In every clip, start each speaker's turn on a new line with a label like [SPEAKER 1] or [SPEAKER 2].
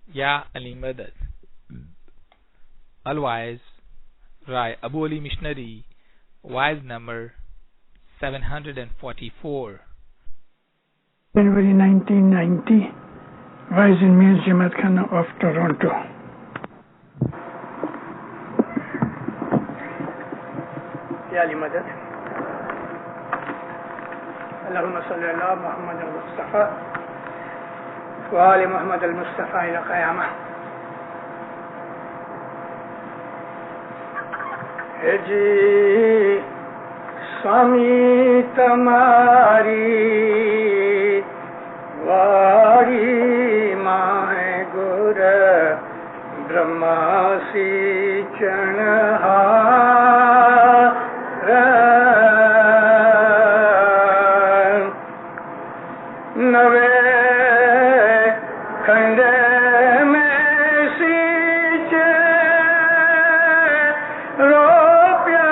[SPEAKER 1] Ya Ali Madad. Al-Wise, Rai Abu Ali Missionary, Wise number 744.
[SPEAKER 2] January 1990, Wise in Mian Jamaat Khana of Toronto. Ya Ali Madad. Allahumma salli ala Muhammad al-Mustafa wa ali Muhammad al-Mustafa ila qiyamah. Hai ji Swami tamari wari mahe gur Brahma si chanhara nave khande mein sich ropya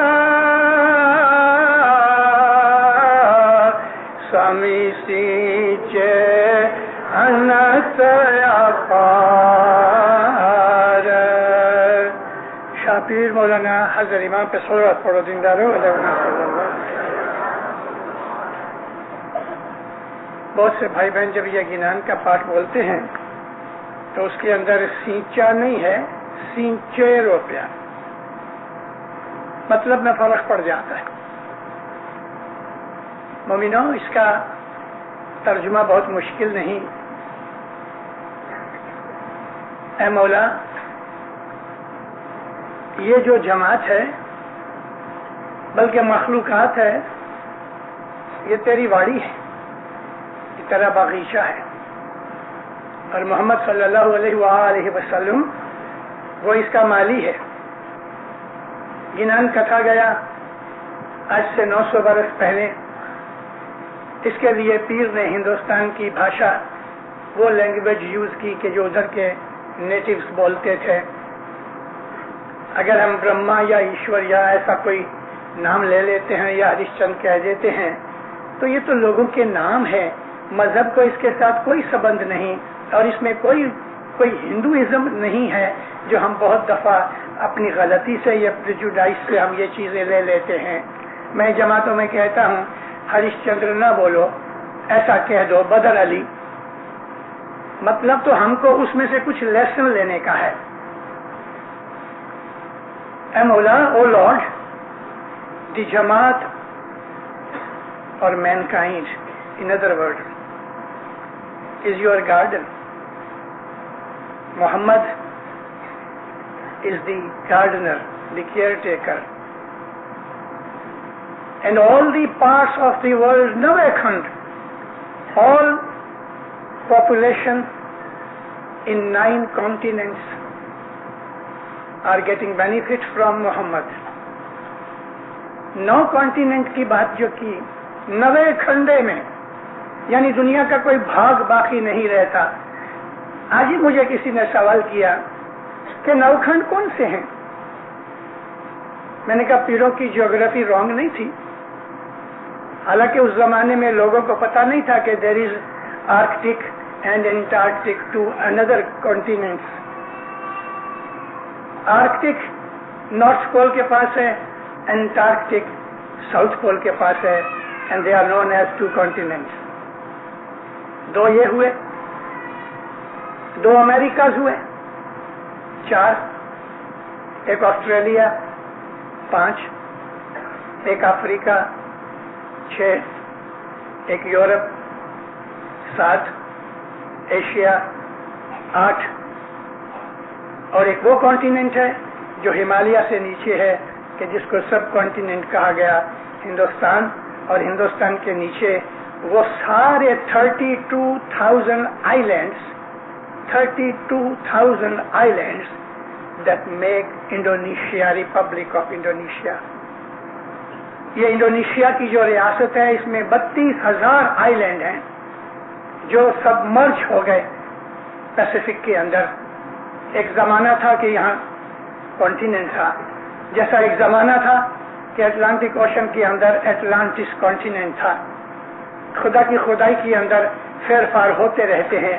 [SPEAKER 2] Swami sich anatya par Shapir Maulana Hazrat Imam pe salawat padho dindaro بہت سے بھائی بہن جب یہ گنان کا پاٹ بولتے ہیں تو اس کے اندر سینچا نہیں ہے سینچے روپیہ مطلب میں فرق پڑ جاتا ہے مومنوں اس کا ترجمہ بہت مشکل نہیں اے مولا یہ جو جماعت ہے بلکہ مخلوقات ہے یہ تیری واڑی ہے تیرا باغیچہ ہے اور محمد صلی اللہ علیہ وآلہ وسلم وہ اس کا مالی ہے گنان کتھا گیا آج سے 900 برس پہلے اس کے لیے پیر نے ہندوستان کی بھاشا وہ لینگویج یوز کی کہ جو ادھر کے نیٹیوز بولتے تھے اگر ہم برہما یا ایشور یا ایسا کوئی نام لے لیتے ہیں یا ہریش چند کہہ دیتے ہیں تو یہ تو لوگوں کے نام ہے مذہب کو اس کے ساتھ کوئی سبند نہیں اور اس میں کوئی ہندوازم نہیں ہے جو ہم بہت دفعہ اپنی غلطی سے یا پریجوڈائز سے ہم یہ چیزیں لے لیتے ہیں میں جماعتوں میں کہتا ہوں ہریش چندر نہ بولو ایسا کہہ دو بدر علی مطلب تو ہم کو اس میں سے کچھ لیسن لینے کا ہے اے مولا او لارڈ دی جماعت اور main kind in other words is your garden. Muhammad is the gardener, the caretaker. And all the parts of the world, Navakhand, all population in 9 continents are getting benefit from Muhammad. 9 continent کی بات جو کی 9 کھنڈے میں یعنی دنیا کا کوئی بھاگ باقی نہیں رہتا آج ہی مجھے کسی نے سوال کیا کہ 9 کھنڈ کون سے ہیں میں نے کہا پیروں کی جیوگرافی رانگ نہیں تھی حالانکہ اس زمانے میں لوگوں کو پتا نہیں تھا کہ there is Arctic and Antarctic two اندر کانٹیننٹس آرکٹک نارتھ پول کے پاس ہے انٹارکٹک ساؤتھ پول کے پاس ہے and they are known as 2 continents 2 یہ ہوئے 2 امریکاز ہوئے 4 ایک آسٹریلیا 5 ایک افریقہ 6 ایک یورپ 7 ایشیا 8 اور ایک وہ کانٹیننٹ ہے جو ہمالیہ سے نیچے ہے کہ جس کو سب کانٹیننٹ کہا گیا ہندوستان اور ہندوستان کے نیچے وہ سارے 32,000 islands that make Indonesia, Republic of Indonesia. یہ انڈونیشیا کی جو ریاست ہے اس میں 32,000 آئیلینڈ ہیں جو سب مرج ہو گئے پیسیفک کے اندر ایک زمانہ تھا کہ یہاں کانٹیننٹ تھا جیسا ایک زمانہ تھا کہ اٹلانٹک اوشن کے اندر اٹلانٹس کانٹیننٹ تھا خدا کی خدائی کے اندر پھیر پھار ہوتے رہتے ہیں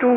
[SPEAKER 2] 2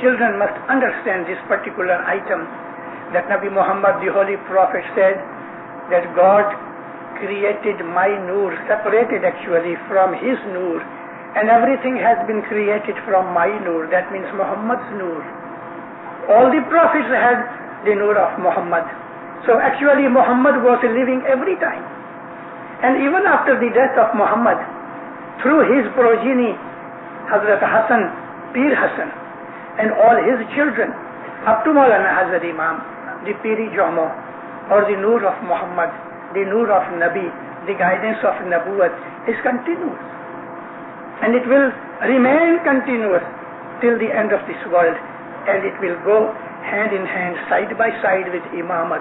[SPEAKER 2] Children must understand this particular item, that Nabi Muhammad, the Holy Prophet, said that God created my noor, separated actually from his noor, and everything has been created from my noor. That means Muhammad's noor. All the prophets had the noor of Muhammad. So actually Muhammad was living every time. And even after the death of Muhammad, through his progeny, Hazrat Hassan, Pir Hassan, and all his children, up to Maulana Hazrat Imam, the Piri Jomo, or the Noor of Muhammad, the Noor of Nabi, the guidance of Nabuwat is continuous. And it will remain continuous till the end of this world, and it will go hand in hand, side by side with Imamat.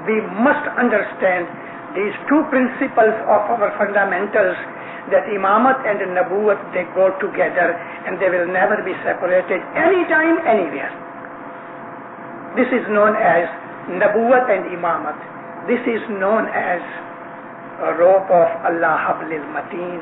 [SPEAKER 2] We must understand these 2 principles of our fundamentals, that Imamat and Nabuwat, they go together and they will never be separated anytime, anywhere. This is known as Nabuwat and Imamat. This is known as a rope of Allah Hablil Mateen.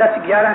[SPEAKER 2] 10-11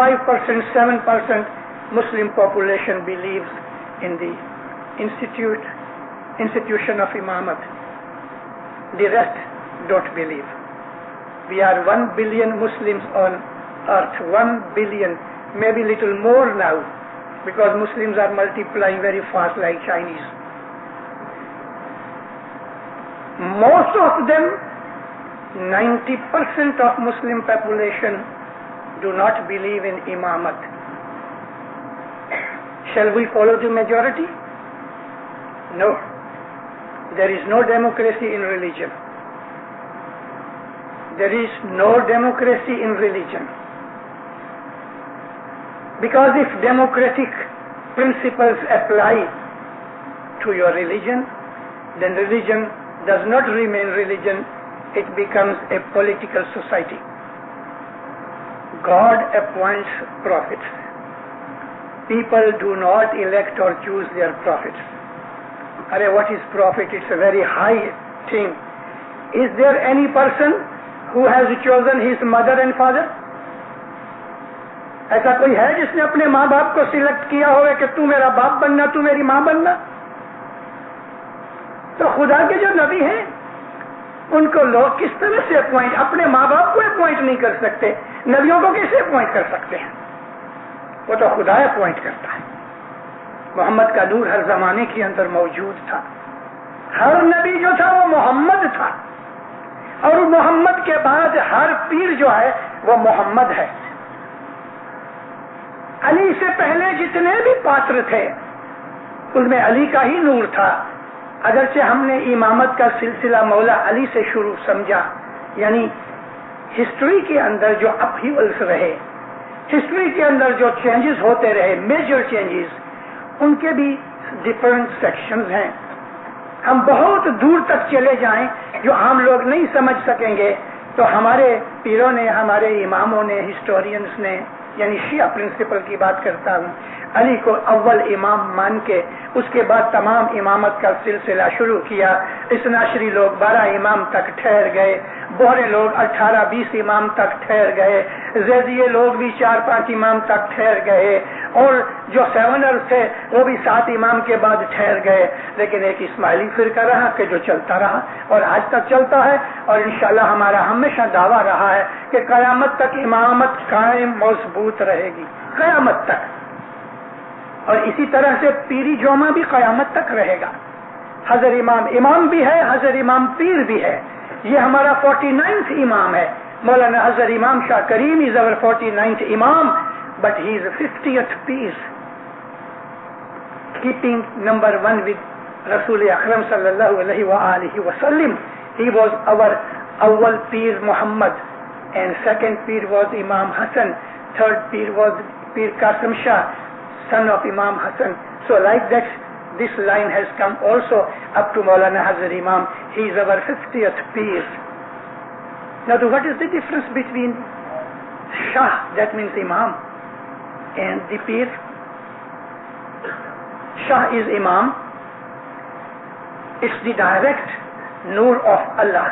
[SPEAKER 2] 5%, 7% Muslim population believes in the institution of imamat. The rest don't believe. We are 1 billion Muslims on earth, 1 billion, maybe little more now, because Muslims are multiplying very fast like Chinese. Most of them, 90% of Muslim population do not believe in imamat. Shall we follow the majority? No. There is no democracy in religion. There is no democracy in religion. Because if democratic principles apply to your religion, then religion does not remain religion, it becomes a political society. God appoints prophets. People do not elect or choose their prophets. What is prophet? It's a very high thing. Is there any person who has chosen his mother and father? ایسا کوئی ہے جس نے اپنے ماں باپ کو select کیا ہوئے کہ تو میرا باپ بننا، تو میری ماں بننا؟ تو خدا کے جو نبی ہیں ان کو لوگ کس طرح سے اپوائنٹ، اپنے ماں باپ کو اپوائنٹ نہیں کر سکتے، نبیوں کو کیسے اپوائنٹ کر سکتے ہیں؟ وہ تو خدا اپوائنٹ کرتا ہے. محمد کا نور ہر زمانے کے اندر موجود تھا. ہر نبی جو تھا وہ محمد تھا، اور محمد کے بعد ہر پیر جو ہے وہ محمد ہے. علی سے پہلے جتنے بھی پاتر تھے ان میں علی کا ہی نور تھا. اگرچہ ہم نے امامت کا سلسلہ مولا علی سے شروع سمجھا، یعنی ہسٹری کے اندر جو اپہیولز رہے، ہسٹری کے اندر جو چینجز ہوتے رہے، میجر چینجز، ان کے بھی ڈفرنٹ سیکشنز ہیں. ہم بہت دور تک چلے جائیں جو عام لوگ نہیں سمجھ سکیں گے، تو ہمارے پیروں نے، ہمارے اماموں نے، ہسٹورینز نے، یعنی شیعہ پرنسپل کی بات کرتا ہوں، علی کو اول امام مان کے اس کے بعد تمام امامت کا سلسلہ شروع کیا. اثناشری لوگ 12 امام تک ٹھہر گئے، بہرے لوگ 18-20 امام تک ٹھہر گئے، زیدیے لوگ بھی 4-5 امام تک ٹھہر گئے، اور جو سیونر تھے وہ بھی 7 امام کے بعد ٹھہر گئے. لیکن ایک اسماعیلی فرقہ رہا کہ جو چلتا رہا اور آج تک چلتا ہے، اور انشاءاللہ ہمارا ہمیشہ دعویٰ رہا ہے کہ قیامت تک امامت قائم مضبوط رہے گی، قیامت تک. اور اسی طرح سے پیری جوما بھی قیامت تک رہے گا. حضر امام امام بھی ہے، حضر امام پیر بھی ہے. یہ ہمارا 49th امام ہے. مولانا حضر امام شاہ کریم is our 49th امام, but he is 50th peer, keeping number 1 with Rasul Akram sallallahu alaihi wa alihi wasallam. He was our awwal peer Muhammad, and second peer was Imam Hassan, third peer was Peer Qasim Shah, son of Imam Hassan. So like that, this line has come also up to Maulana Hazar Imam. He is our 50th peer. Now what is the difference between Shah, that means Imam, and the peer? Shah is Imam. It's the direct nur of Allah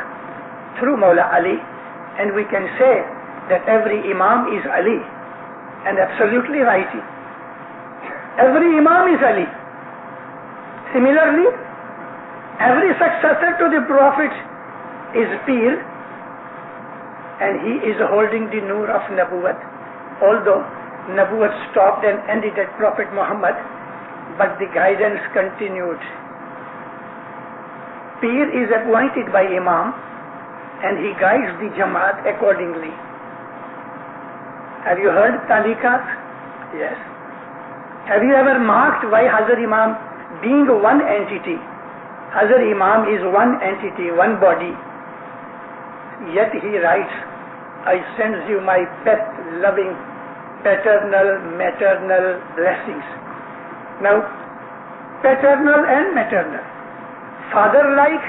[SPEAKER 2] through Maula Ali, and we can say that every Imam is Ali, and absolutely right. Every Imam is Ali. Similarly, every successor to the Prophet is Peer, and he is holding the Nur of Nabuwat. Although Nabuwat stopped and ended at Prophet Muhammad, but the guidance continued. Peer is appointed by Imam, and he guides the Jamaat accordingly. Have you heard Taliqat? Yes. Have you ever marked why Hazar Imam, being one entity, Hazar Imam is one entity, one body, yet he writes, I send you my best loving paternal, maternal blessings. Now, paternal and maternal, father-like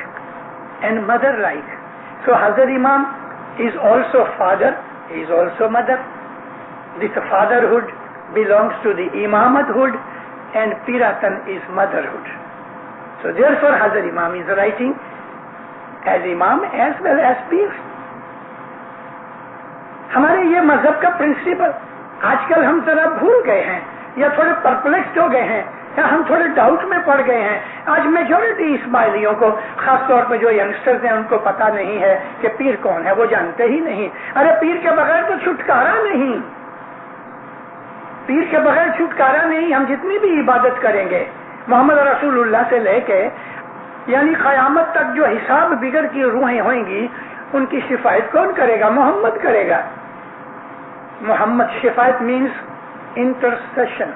[SPEAKER 2] and mother-like. So Hazar Imam is also father, he is also mother. This fatherhood belongs to the imamathood, and piratan is motherhood. So therefore Hazar Imam is writing as imam as well as peer. ہمارے یہ مذہب کا principal آج کل ہم ذرا بھول گئے ہیں، یا تھوڑے پرپلیکسڈ ہو گئے ہیں، یا ہم تھوڑے ڈاؤٹ میں پڑ گئے ہیں. آج میجورٹی اسماعیلیوں کو، خاص طور پہ جو ینگسٹرز ہیں، ان کو پتا نہیں ہے کہ پیر کون ہے، وہ جانتے ہی نہیں. ارے پیر کے بغیر تو چھٹکارا نہیں، پیر کے بغیر چھٹکارا نہیں. ہم جتنی بھی عبادت کریں گے محمد رسول اللہ سے لے کے یعنی قیامت تک جو حساب بگڑ کی روحیں ہوئیں گی، ان کی شفاعت کون کرے گا؟ محمد کرے گا. محمد شفاعت مینس انٹرسیشن.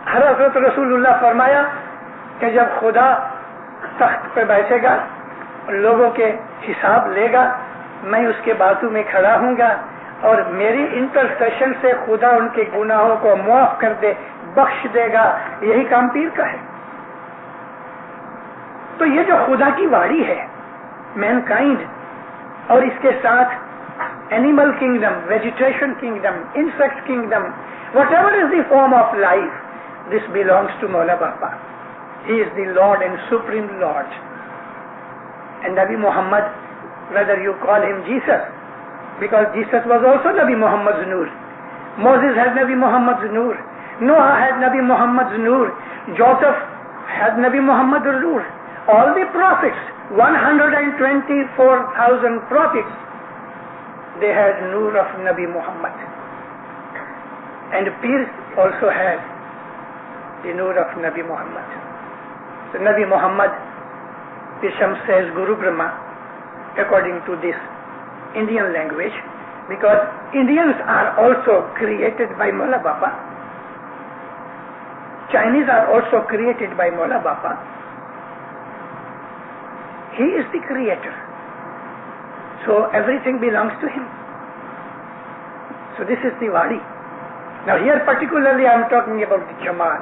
[SPEAKER 2] حضرت رسول اللہ فرمایا کہ جب خدا تخت پہ بیٹھے گا، لوگوں کے حساب لے گا، میں اس کے بازو میں کھڑا ہوں گا، اور میری انٹرسیشن سے خدا ان کے گناہوں کو معاف کر دے، بخش دے گا. یہی کام پیر کا ہے. تو یہ جو خدا کی واڑی ہے، مین کائنڈ، اور اس کے ساتھ animal kingdom, vegetation kingdom, insect kingdom, what ever is the form of life, this belongs to Maula Bapa. He is the Lord and Supreme Lord. And Nabi Muhammad, whether you call him Jesus, because Jesus was also Nabi Muhammad's Noor. Moses had Nabi Muhammad's Noor. Noah had Nabi Muhammad's Noor. Joseph had Nabi Muhammad's Noor. All the prophets, 124,000 prophets, they had Noor of Nabi Muhammad. And Pir also had the Noor of Nabi Muhammad. So Nabi Muhammad, Pisham says Guru Brahma, according to this Indian language, because Indians are also created by Mola Baba. Chinese are also created by Mola Baba. He is the creator. So everything belongs to him. So this is the Wadi. Now here particularly I am talking about the Jamaat.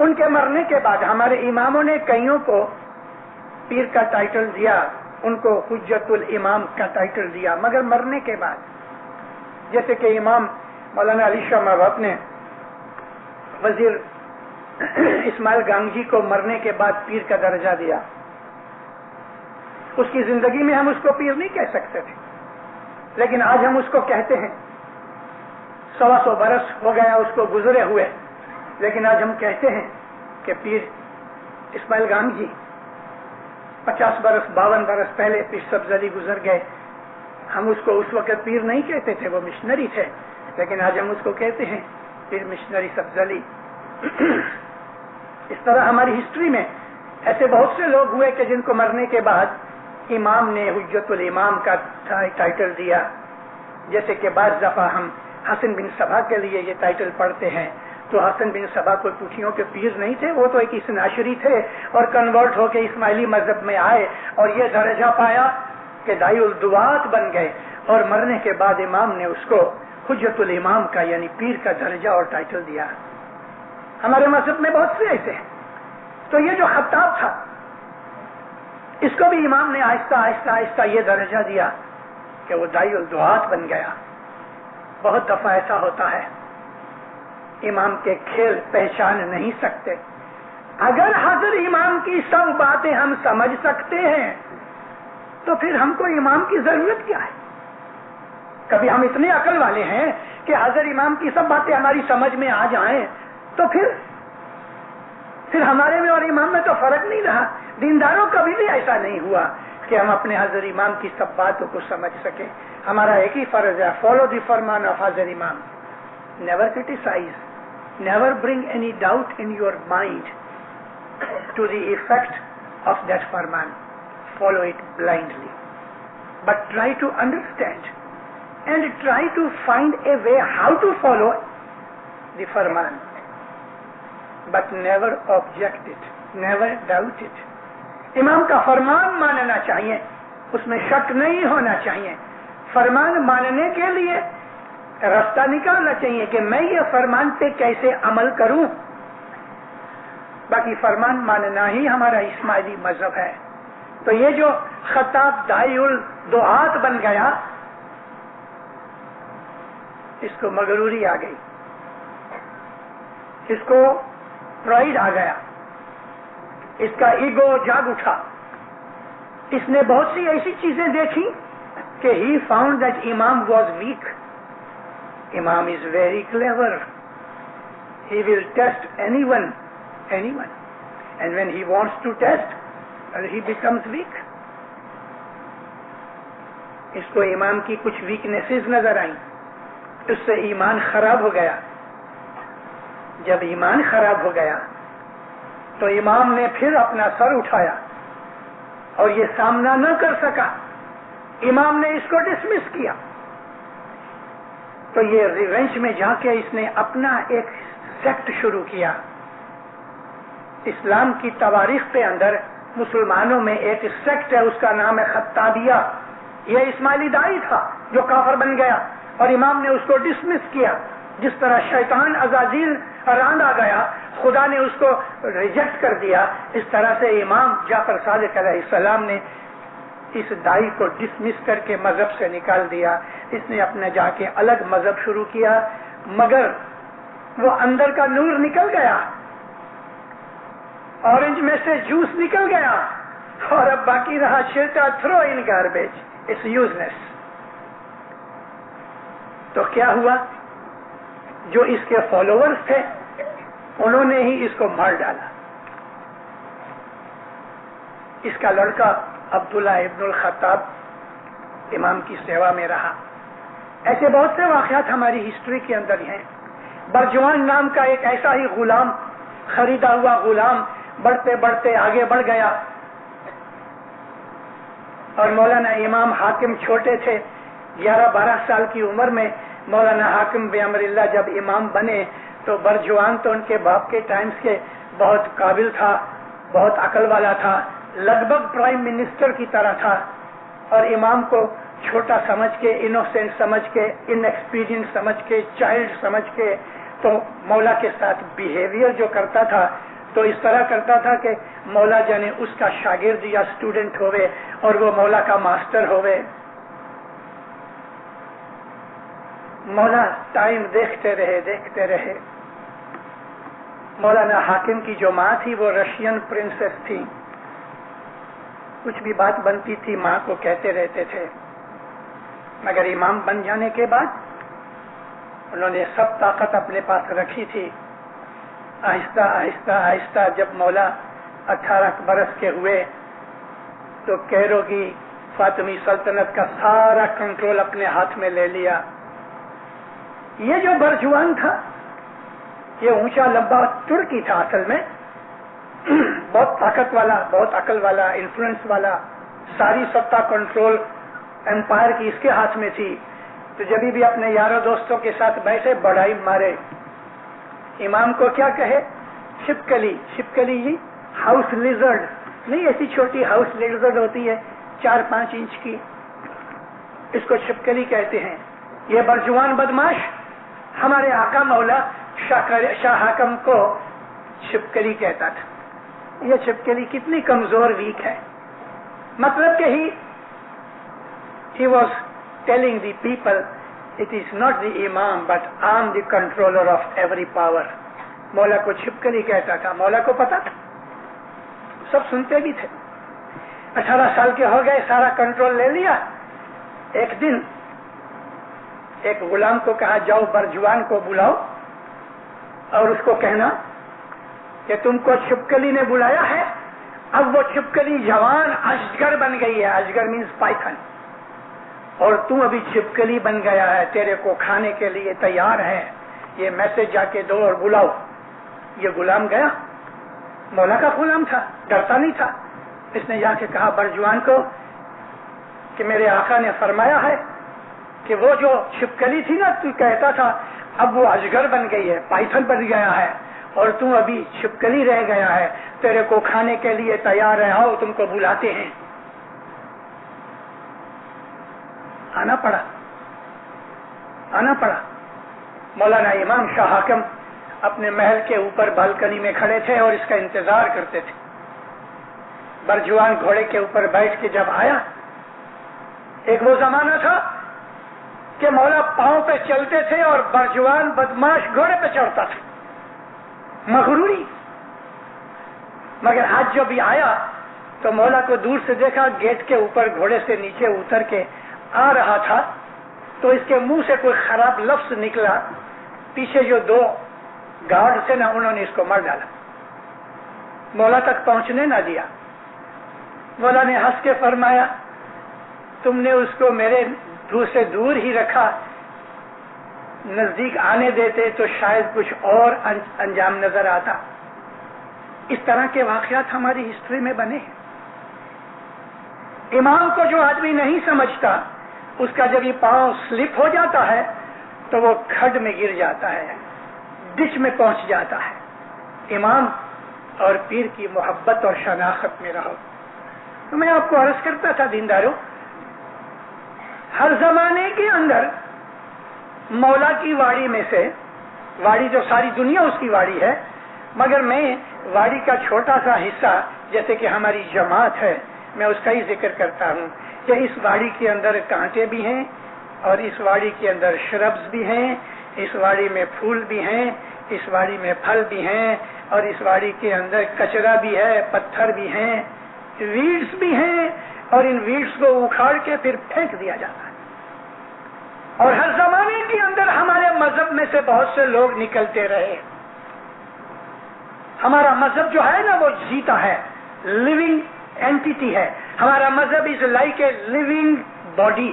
[SPEAKER 2] ان کے مرنے کے بعد ہمارے اماموں نے کئیوں کو پیر کا title دیا، ان کو حجت الامام کا ٹائٹل دیا، مگر مرنے کے بعد، جیسے کہ امام مولانا علی شاہ محبوب نے وزیر اسماعیل گانگجی کو مرنے کے بعد پیر کا درجہ دیا، اس کی زندگی میں ہم اس کو پیر نہیں کہہ سکتے تھے، لیکن آج ہم اس کو کہتے ہیں۔ 125 برس ہو گیا اس کو گزرے ہوئے، لیکن آج ہم کہتے ہیں کہ پیر اسماعیل گانگجی 50 برس 52 برس پہلے پیر سبز علی گزر گئے، ہم اس کو اس وقت پیر نہیں کہتے تھے، وہ مشنری تھے، لیکن آج ہم اس کو کہتے ہیں پیر مشنری سبز علی۔ اس طرح ہماری ہسٹری میں ایسے بہت سے لوگ ہوئے کہ جن کو مرنے کے بعد امام نے حجت الامام کا ٹائٹل دیا، جیسے کہ بعض دفعہ ہم حسن بن صبا کے لیے یہ ٹائٹل پڑھتے ہیں، تو حسن بن صبا کوئی پوٹھیوں کے پیر نہیں تھے، وہ تو ایک اثناعشری تھے اور کنورٹ ہو کے اسماعیلی مذہب میں آئے اور یہ درجہ پایا کہ دائی الدعات بن گئے، اور مرنے کے بعد امام نے اس کو حجت الامام کا یعنی پیر کا درجہ اور ٹائٹل دیا۔ ہمارے مذہب میں بہت سے ایسے ہیں۔ تو یہ جو خطاب تھا اس کو بھی امام نے آہستہ آہستہ آہستہ یہ درجہ دیا کہ وہ دائی الدعات بن گیا۔ بہت دفعہ ایسا ہوتا ہے امام کے کھیل پہچان نہیں سکتے، اگر حضرت امام کی سب باتیں ہم سمجھ سکتے ہیں تو پھر ہم کو امام کی ضرورت کیا ہے؟ کبھی ہم اتنے عقل والے ہیں کہ حضرت امام کی سب باتیں ہماری سمجھ میں آ جائیں تو پھر ہمارے میں اور امام میں تو فرق نہیں رہا۔ دینداروں کبھی بھی ایسا نہیں ہوا کہ ہم اپنے حضرت امام کی سب باتوں کو سمجھ سکیں۔ ہمارا ایک ہی فرض ہے، فالو دی فرمان آف حضرت امام، never criticize, never bring any doubt in your mind to the effect of that فرمان، follow it blindly, but try to understand and try to find a way how to follow the فرمان، but never object it, never doubt it. امام کا فرمان ماننا چاہیے، اس میں شک نہیں ہونا چاہیے۔ فرمان ماننے کے لیے راستہ نکالنا چاہیے کہ میں یہ فرمان پہ کیسے عمل کروں۔ باقی فرمان ماننا ہی ہمارا اسماعیلی مذہب ہے۔ تو یہ جو خطاب دائی الدعات بن گیا، اس کو مغروری آ گئی، اس کو پرائڈ آ گیا، اس کا ایگو جاگ اٹھا، اس نے بہت سی ایسی چیزیں دیکھی کہ ہی فاؤنڈ دیٹ امام واز ویک۔ امام is very clever, he will test anyone and when he wants to test he becomes weak. اس کو امام کی کچھ ویکنیسز نظر آئیں، اس سے ایمان خراب ہو گیا۔ جب ایمان خراب ہو گیا تو امام نے پھر اپنا سر اٹھایا اور یہ سامنا نہ کر سکا، امام نے اس کو ڈسمس کیا۔ تو یہ ریونج میں جا کے اس نے اپنا ایک سیکٹ شروع کیا۔ اسلام کی تواریخ کے اندر مسلمانوں میں ایک سیکٹ ہے، اس کا نام ہے خطابیہ۔ یہ اسماعیلی دائی تھا جو کافر بن گیا اور امام نے اس کو ڈسمس کیا۔ جس طرح شیطان عزازیل راند آ گیا، خدا نے اس کو ریجیکٹ کر دیا، اس طرح سے امام جعفر صادق علیہ السلام نے اس دائی کو ڈسمس کر کے مذہب سے نکال دیا۔ اس نے اپنے جا کے الگ مذہب شروع کیا، مگر وہ اندر کا نور نکل گیا، اورنج میں سے جوس نکل گیا، اور اب باقی رہا چھلکا، throw in garbage, it's useless. تو کیا ہوا؟ جو اس کے فالوورز تھے انہوں نے ہی اس کو مار ڈالا۔ اس کا لڑکا عبداللہ ابن الخطاب امام کی سیوا میں رہا۔ ایسے بہت سے واقعات ہماری ہسٹری کے اندر ہیں۔ برجوان نام کا ایک ایسا ہی غلام، خریدا ہوا غلام، بڑھتے بڑھتے آگے بڑھ گیا، اور مولانا امام حاکم چھوٹے تھے، 11-12 سال کی عمر میں مولانا حاکم بامر اللہ جب امام بنے تو برجوان تو ان کے باپ کے ٹائمز کے بہت قابل تھا، بہت عقل والا تھا، لگ بھگ پرائم منسٹر کی طرح تھا، اور امام کو چھوٹا سمجھ کے، انوسینٹ سمجھ کے، ان ایکسپیرینس سمجھ کے، چائلڈ سمجھ کے، تو مولا کے ساتھ بیہیویئر جو کرتا تھا تو اس طرح کرتا تھا کہ مولا جانے اس کا شاگرد یا اسٹوڈنٹ ہوئے اور وہ مولا کا ماسٹر ہوئے. مولا ٹائم دیکھتے رہے. مولانا حاکم کی جو ماں تھی وہ رشین پرنسس تھی. کچھ بھی بات بنتی تھی ماں کو کہتے رہتے تھے، مگر امام بن جانے کے بعد انہوں نے سب طاقت اپنے پاس رکھی تھی. آہستہ آہستہ آہستہ جب مولا 18 برس کے ہوئے تو کیرو کی فاطمی سلطنت کا سارا کنٹرول اپنے ہاتھ میں لے لیا. یہ جو برجوان تھا یہ اونچا لمبا ترکی تھا اصل میں، بہت طاقت والا، بہت عقل والا، انفلوئنس والا، ساری سطح کنٹرول امپائر کی اس کے ہاتھ میں تھی. تو جب بھی اپنے یاروں دوستوں کے ساتھ بیٹھے بڑائی مارے. امام کو کیا کہے؟ چھپکلی جی، ہاؤس لیزرڈ نہیں، ایسی چھوٹی ہاؤس لیزرڈ ہوتی ہے 4-5 انچ کی، اس کو چھپکلی کہتے ہیں. یہ برجوان بدماش ہمارے آقا مولا شاہ حاکم کو چھپکلی کہتا تھا. یہ چھپکلی کتنی کمزور ویک ہے. مطلب کہ he was telling the people it is not the imam but I am the controller of every power. مولا کو چھپکلی کہتا تھا. مولا کو پتا تھا، سب سنتے بھی تھے. 18 سال کے ہو گئے، سارا کنٹرول لے لیا. ایک دن ایک غلام کو کہا جاؤ برجوان کو بلاؤ اور اس کو کہنا کہ تم کو چھپکلی نے بلایا ہے. اب وہ چھپکلی جوان اجگر بن گئی ہے. اجگر مینس پائتھن، اور تم ابھی چھپکلی بن گیا ہے، تیرے کو کھانے کے لیے تیار ہے. یہ میسج جا کے دو اور بلاؤ. یہ غلام گیا، مولا کا غلام تھا، ڈرتا نہیں تھا. اس نے جا کے کہا برجوان کو کہ میرے آقا نے فرمایا ہے کہ وہ جو چھپکلی تھی نا تو کہتا تھا اب وہ اجگر بن گئی ہے، پائتھن بن گیا ہے، اور تم ابھی چھپکلی رہ گیا ہے، تیرے کو کھانے کے لیے تیار ہے، آؤ تم کو بلاتے ہیں. آنا پڑا. مولانا امام شاہ حاکم اپنے محل کے اوپر بالکنی میں کھڑے تھے اور اس کا انتظار کرتے تھے. برجوان گھوڑے کے اوپر بیٹھ کے جب آیا، ایک وہ زمانہ تھا کہ مولا پاؤں پہ چلتے تھے اور برجوان بدماش گھوڑے پہ چڑھتا تھا، مغروری. مگر آج جب یہ آیا تو مولا کو دور سے دیکھا، گیٹ کے اوپر گھوڑے سے نیچے اتر کے آ رہا تھا تو اس کے منہ سے کوئی خراب لفظ نکلا. پیچھے جو 2 گارڈ تھے نا انہوں نے اس کو مار ڈالا، مولا تک پہنچنے نہ دیا. مولا نے ہنس کے فرمایا تم نے اس کو میرے سے دور ہی رکھا، نزدیک آنے دیتے تو شاید کچھ اور انجام نظر آتا. اس طرح کے واقعات ہماری ہسٹری میں بنے ہیں. امام کو جو آدمی نہیں سمجھتا اس کا جب یہ پاؤں سلپ ہو جاتا ہے تو وہ کھڈ میں گر جاتا ہے، ڈچ میں پہنچ جاتا ہے. امام اور پیر کی محبت اور شناخت میں رہو. تو میں آپ کو عرض کرتا تھا دینداروں، ہر زمانے کے اندر مولا کی واڑی میں سے، واڑی جو ساری دنیا اس کی واڑی ہے، مگر میں واڑی کا چھوٹا سا حصہ جیسے کہ ہماری جماعت ہے میں اس کا ہی ذکر کرتا ہوں کہ اس واڑی کے اندر کانٹے بھی ہیں اور اس واڑی کے اندر شربز بھی ہیں، اس واڑی میں پھول بھی ہیں، اس واڑی میں پھل بھی ہیں، اور اس واڑی کے اندر کچرا بھی ہے، پتھر بھی ہیں، ویڈز بھی ہیں، اور ان ویڈز کو اکھاڑ کے پھر پھینک دیا جاتا ہے. اور ہر زمانے کے اندر ہمارے مذہب میں سے بہت سے لوگ نکلتے رہے. ہمارا مذہب جو ہے نا وہ جیتا ہے، لیونگ اینٹیٹی ہے. ہمارا مذہب is like a living body,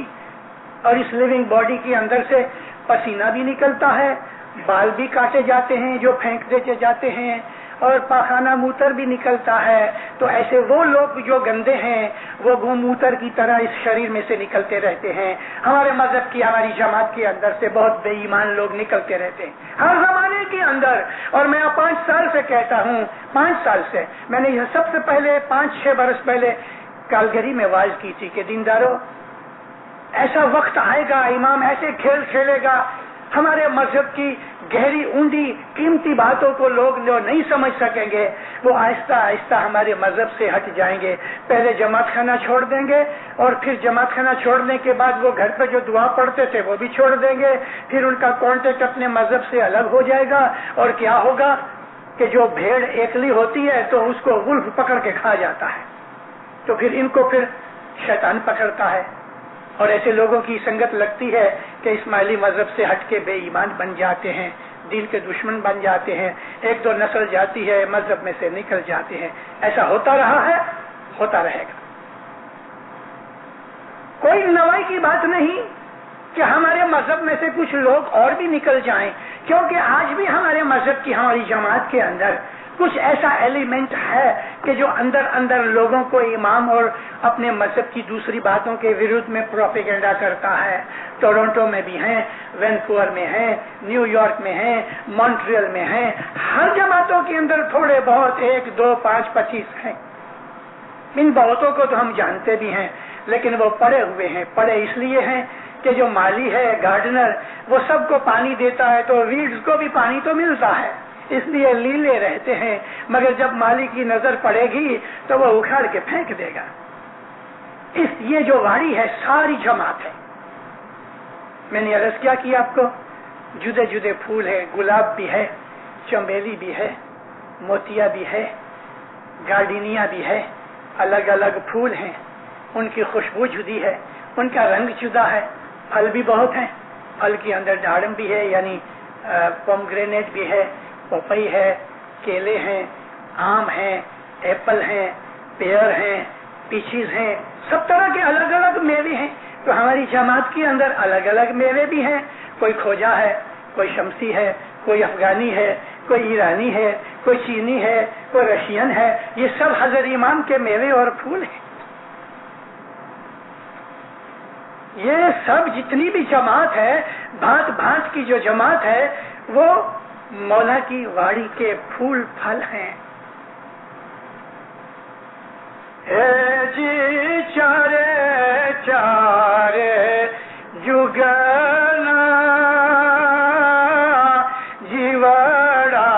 [SPEAKER 2] اور اس لیونگ باڈی کے اندر سے پسینہ بھی نکلتا ہے، بال بھی کاٹے جاتے ہیں جو پھینک دیتے جاتے ہیں، اور پاخانہ موتر بھی نکلتا ہے. تو ایسے وہ لوگ جو گندے ہیں وہ گو موتر کی طرح اس شریر میں سے نکلتے رہتے ہیں. ہمارے مذہب کی، ہماری جماعت کے اندر سے بہت بے ایمان لوگ نکلتے رہتے ہیں ہر زمانے کے اندر. اور میں 5 سال سے کہتا ہوں، 5 سال سے میں نے یہ سب سے پہلے 5-6 برس پہلے کالگری میں واعظ کی تھی کہ دیندارو ایسا وقت آئے گا، امام ایسے کھیل کھیلے گا ہمارے مذہب کی گہری اونڈی قیمتی باتوں کو لوگ جو نہیں سمجھ سکیں گے وہ آہستہ آہستہ ہمارے مذہب سے ہٹ جائیں گے. پہلے جماعت خانہ چھوڑ دیں گے اور پھر جماعت خانہ چھوڑنے کے بعد وہ گھر پہ جو دعا پڑھتے تھے وہ بھی چھوڑ دیں گے. پھر ان کا کانٹیکٹ اپنے مذہب سے الگ ہو جائے گا اور کیا ہوگا کہ جو بھیڑ ایکلی ہوتی ہے تو اس کو ولف پکڑ کے کھا جاتا ہے, تو پھر ان کو پھر شیطان پکڑتا ہے اور ایسے لوگوں کی سنگت لگتی ہے کہ اسماعیلی مذہب سے ہٹ کے بے ایمان بن جاتے ہیں, دین کے دشمن بن جاتے ہیں, ایک دو نسل جاتی ہے مذہب میں سے نکل جاتے ہیں. ایسا ہوتا رہا ہے, ہوتا رہے گا. کوئی نوائی کی بات نہیں کہ ہمارے مذہب میں سے کچھ لوگ اور بھی نکل جائیں, کیونکہ آج بھی ہمارے مذہب کی ہماری جماعت کے اندر کچھ ایسا ایلیمنٹ ہے کہ جو اندر اندر لوگوں کو امام اور اپنے مذہب کی دوسری باتوں کے ورودھ میں پروپیگنڈا کرتا ہے. ٹورنٹو میں بھی ہیں, وینکوور میں ہیں, نیو یارک میں ہیں, مونٹریل میں ہیں. ہر جماعتوں کے اندر تھوڑے بہت 1 2 5 25 ہیں. ان بہتوں کو تو ہم جانتے بھی ہیں, لیکن وہ پڑے ہوئے ہیں. پڑے اس لیے ہیں کہ جو مالی ہے, گارڈنر, وہ سب کو پانی دیتا ہے تو ویڈز کو بھی پانی تو ملتا ہے, اس لیے لیلے رہتے ہیں. مگر جب مالی کی نظر پڑے گی تو وہ اکھاڑ کے پھینک دے گا. یہ جو واڑی ہے ساری جماعت ہے. میں نے عرض کیا کہ آپ کو جدے جدے پھول ہے, گلاب بھی ہے, چمیلی بھی ہے, موتیا بھی ہے, گارڈینیا بھی ہے. الگ الگ پھول ہیں, ان کی خوشبو جدی ہے, ان کا رنگ جدا ہے. پھل بھی بہت ہیں, پھل کے اندر ڈاڑم بھی ہے یعنی پومگرینیٹ بھی ہے, پپئی ہے, کیلے ہیں, آم ہیں, ایپل ہیں, پیئر ہیں, پیچیز ہیں, سب طرح کے الگ الگ میوے ہیں. تو ہماری جماعت کے اندر الگ الگ میوے بھی ہیں. کوئی کھوجا ہے, کوئی شمسی ہے, کوئی افغانی ہے, کوئی ایرانی ہے, کوئی چینی ہے, کوئی رشین ہے. یہ سب حضرت امام کے میوے اور پھول ہیں. یہ سب جتنی بھی جماعت ہے, بھانت بھانت کی جو جماعت ہے, وہ مولا کی واڑی کے پھول پھل ہیں. اے جی چارے چارے جگنا جیوڑا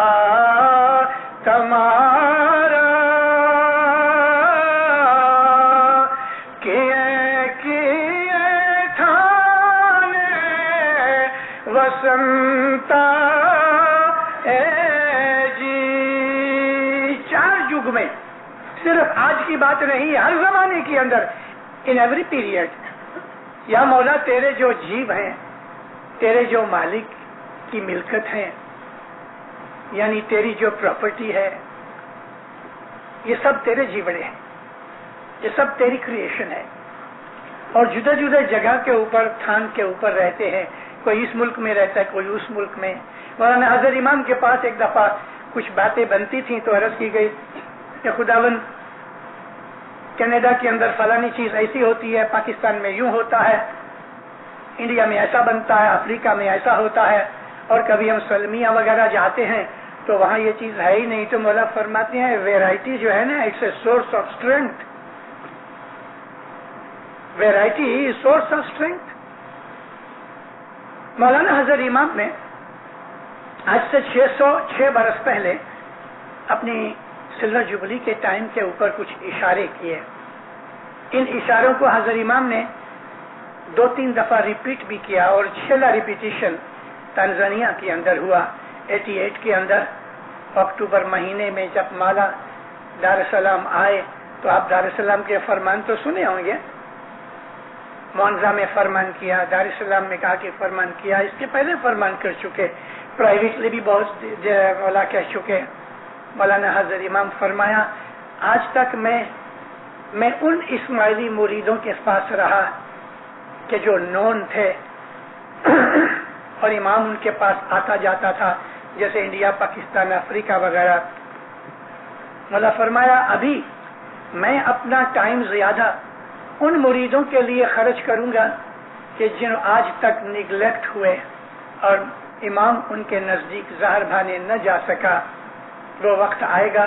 [SPEAKER 2] تمہارا وسنتا اے جی. 4 یگ میں, صرف آج کی بات نہیں, ہر زمانے کے اندر, ان ایوری پیریڈ, یا مولا تیرے جو جیو ہیں, تیرے جو مالک کی ملکت ہیں, یعنی تیری جو پراپرٹی ہے, یہ سب تیرے جیوڑے ہیں, یہ سب تیری کریشن ہے. اور جدے جدے جگہ کے اوپر, تھان کے اوپر رہتے ہیں. کوئی اس ملک میں رہتا ہے, کوئی اس ملک میں. مولانا حضرت امام کے پاس ایک دفعہ کچھ باتیں بنتی تھیں تو عرض کی گئی کہ خداوند کینیڈا کے اندر فلانی چیز ایسی ہوتی ہے, پاکستان میں یوں ہوتا ہے, انڈیا میں ایسا بنتا ہے, افریقہ میں ایسا ہوتا ہے, اور کبھی ہم سلمیہ وغیرہ جاتے ہیں تو وہاں یہ چیز ہے ہی نہیں. تو مولا فرماتے ہیں ویرائٹی جو ہے نا, it's a source of strength. Variety is source of strength. مولانا حضرت امام نے آج سے 606 برس پہلے اپنی سلور جبلی کے ٹائم کے اوپر کچھ اشارے کیے. ان اشاروں کو حضرت امام نے 2-3 دفعہ ریپیٹ بھی کیا, اور 6 ریپیٹیشن تنزانیہ کے اندر ہوا 88 کے اندر. اکتوبر مہینے میں جب مولا دار السلام آئے تو آپ دار السلام کے فرمان تو سنے ہوں گے. معانزہ میں فرمان کیا, دار السلام میں کہا کہ فرمان کیا, اس کے پہلے فرمان کر چکے, پرائیویٹلی بھی بہت مولا کہہ چکے. مولانا حضرت امام فرمایا آج تک میں ان اسماعیلی مریدوں کے پاس رہا کہ جو نون تھے اور امام ان کے پاس آتا جاتا تھا, جیسے انڈیا, پاکستان, افریقہ وغیرہ. مولا فرمایا ابھی میں اپنا ٹائم زیادہ ان مریدوں کے لیے خرچ کروں گا کہ جن آج تک نگلیکٹ ہوئے اور امام ان کے نزدیک زہر بھانے نہ جا سکا. وہ وقت آئے گا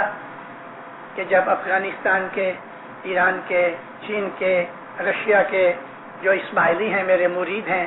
[SPEAKER 2] کہ جب افغانستان کے, ایران کے, چین کے, رشیا کے جو اسماعیلی ہیں, میرے مرید ہیں,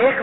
[SPEAKER 2] 1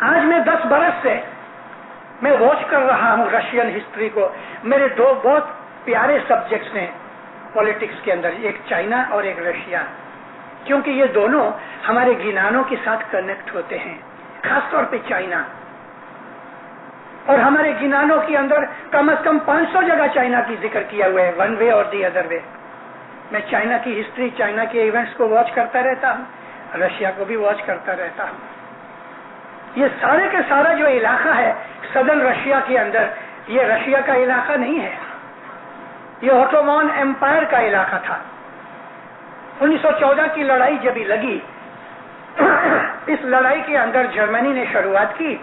[SPEAKER 2] آج میں 10 برس سے میں واچ کر رہا ہوں رشین ہسٹری کو. میرے 2 بہت پیارے سبجیکٹس ہیں پالیٹکس کے اندر, ایک چائنا اور ایک رشیا, کیونکہ یہ دونوں ہمارے گینانوں کے ساتھ کنیکٹ ہوتے ہیں, خاص طور پہ چائنا. اور ہمارے گینانوں کے اندر کم از کم 500 جگہ چائنا کی ذکر کیا ہوا ہے, ون وے اور دی ادر وے. میں چائنا کی ہسٹری, چائنا کے ایونٹس کو واچ کرتا رہتا ہوں, رشیا کو بھی واچ کرتا رہتا ہوں. یہ سارے کا سارا جو علاقہ ہے سدرن رشیا کے اندر, یہ رشیا کا علاقہ نہیں ہے, یہ اوٹومان ایمپائر کا علاقہ تھا. 1914 کی لڑائی جب لگی, اس لڑائی کے اندر جرمنی نے شروعات کی,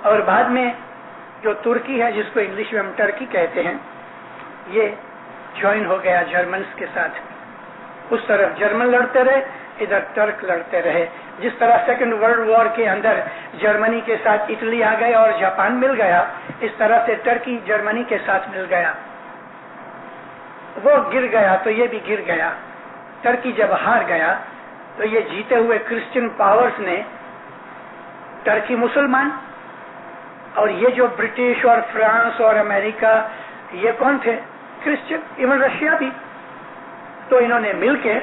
[SPEAKER 2] اور بعد میں جو ترکی ہے, جس کو انگلش میں ہم ٹرکی کہتے ہیں, یہ جوائن ہو گیا جرمنس کے ساتھ. اس طرف جرمن لڑتے رہے, ادھر ٹرک لڑتے رہے. جس طرح سیکنڈ ورلڈ وار کے اندر جرمنی کے ساتھ اٹلی آ گیا اور جاپان مل گیا, اس طرح سے ٹرکی جرمنی کے ساتھ مل گیا. وہ گر گیا تو یہ بھی گر گیا. ٹرکی جب ہار گیا تو یہ جیتے ہوئے کرسچن پاورز نے, ٹرکی مسلمان, اور یہ جو برٹش اور فرانس اور امریکہ, یہ کون تھے؟ کرسچن. ایون رشیا بھی. تو انہوں نے مل کے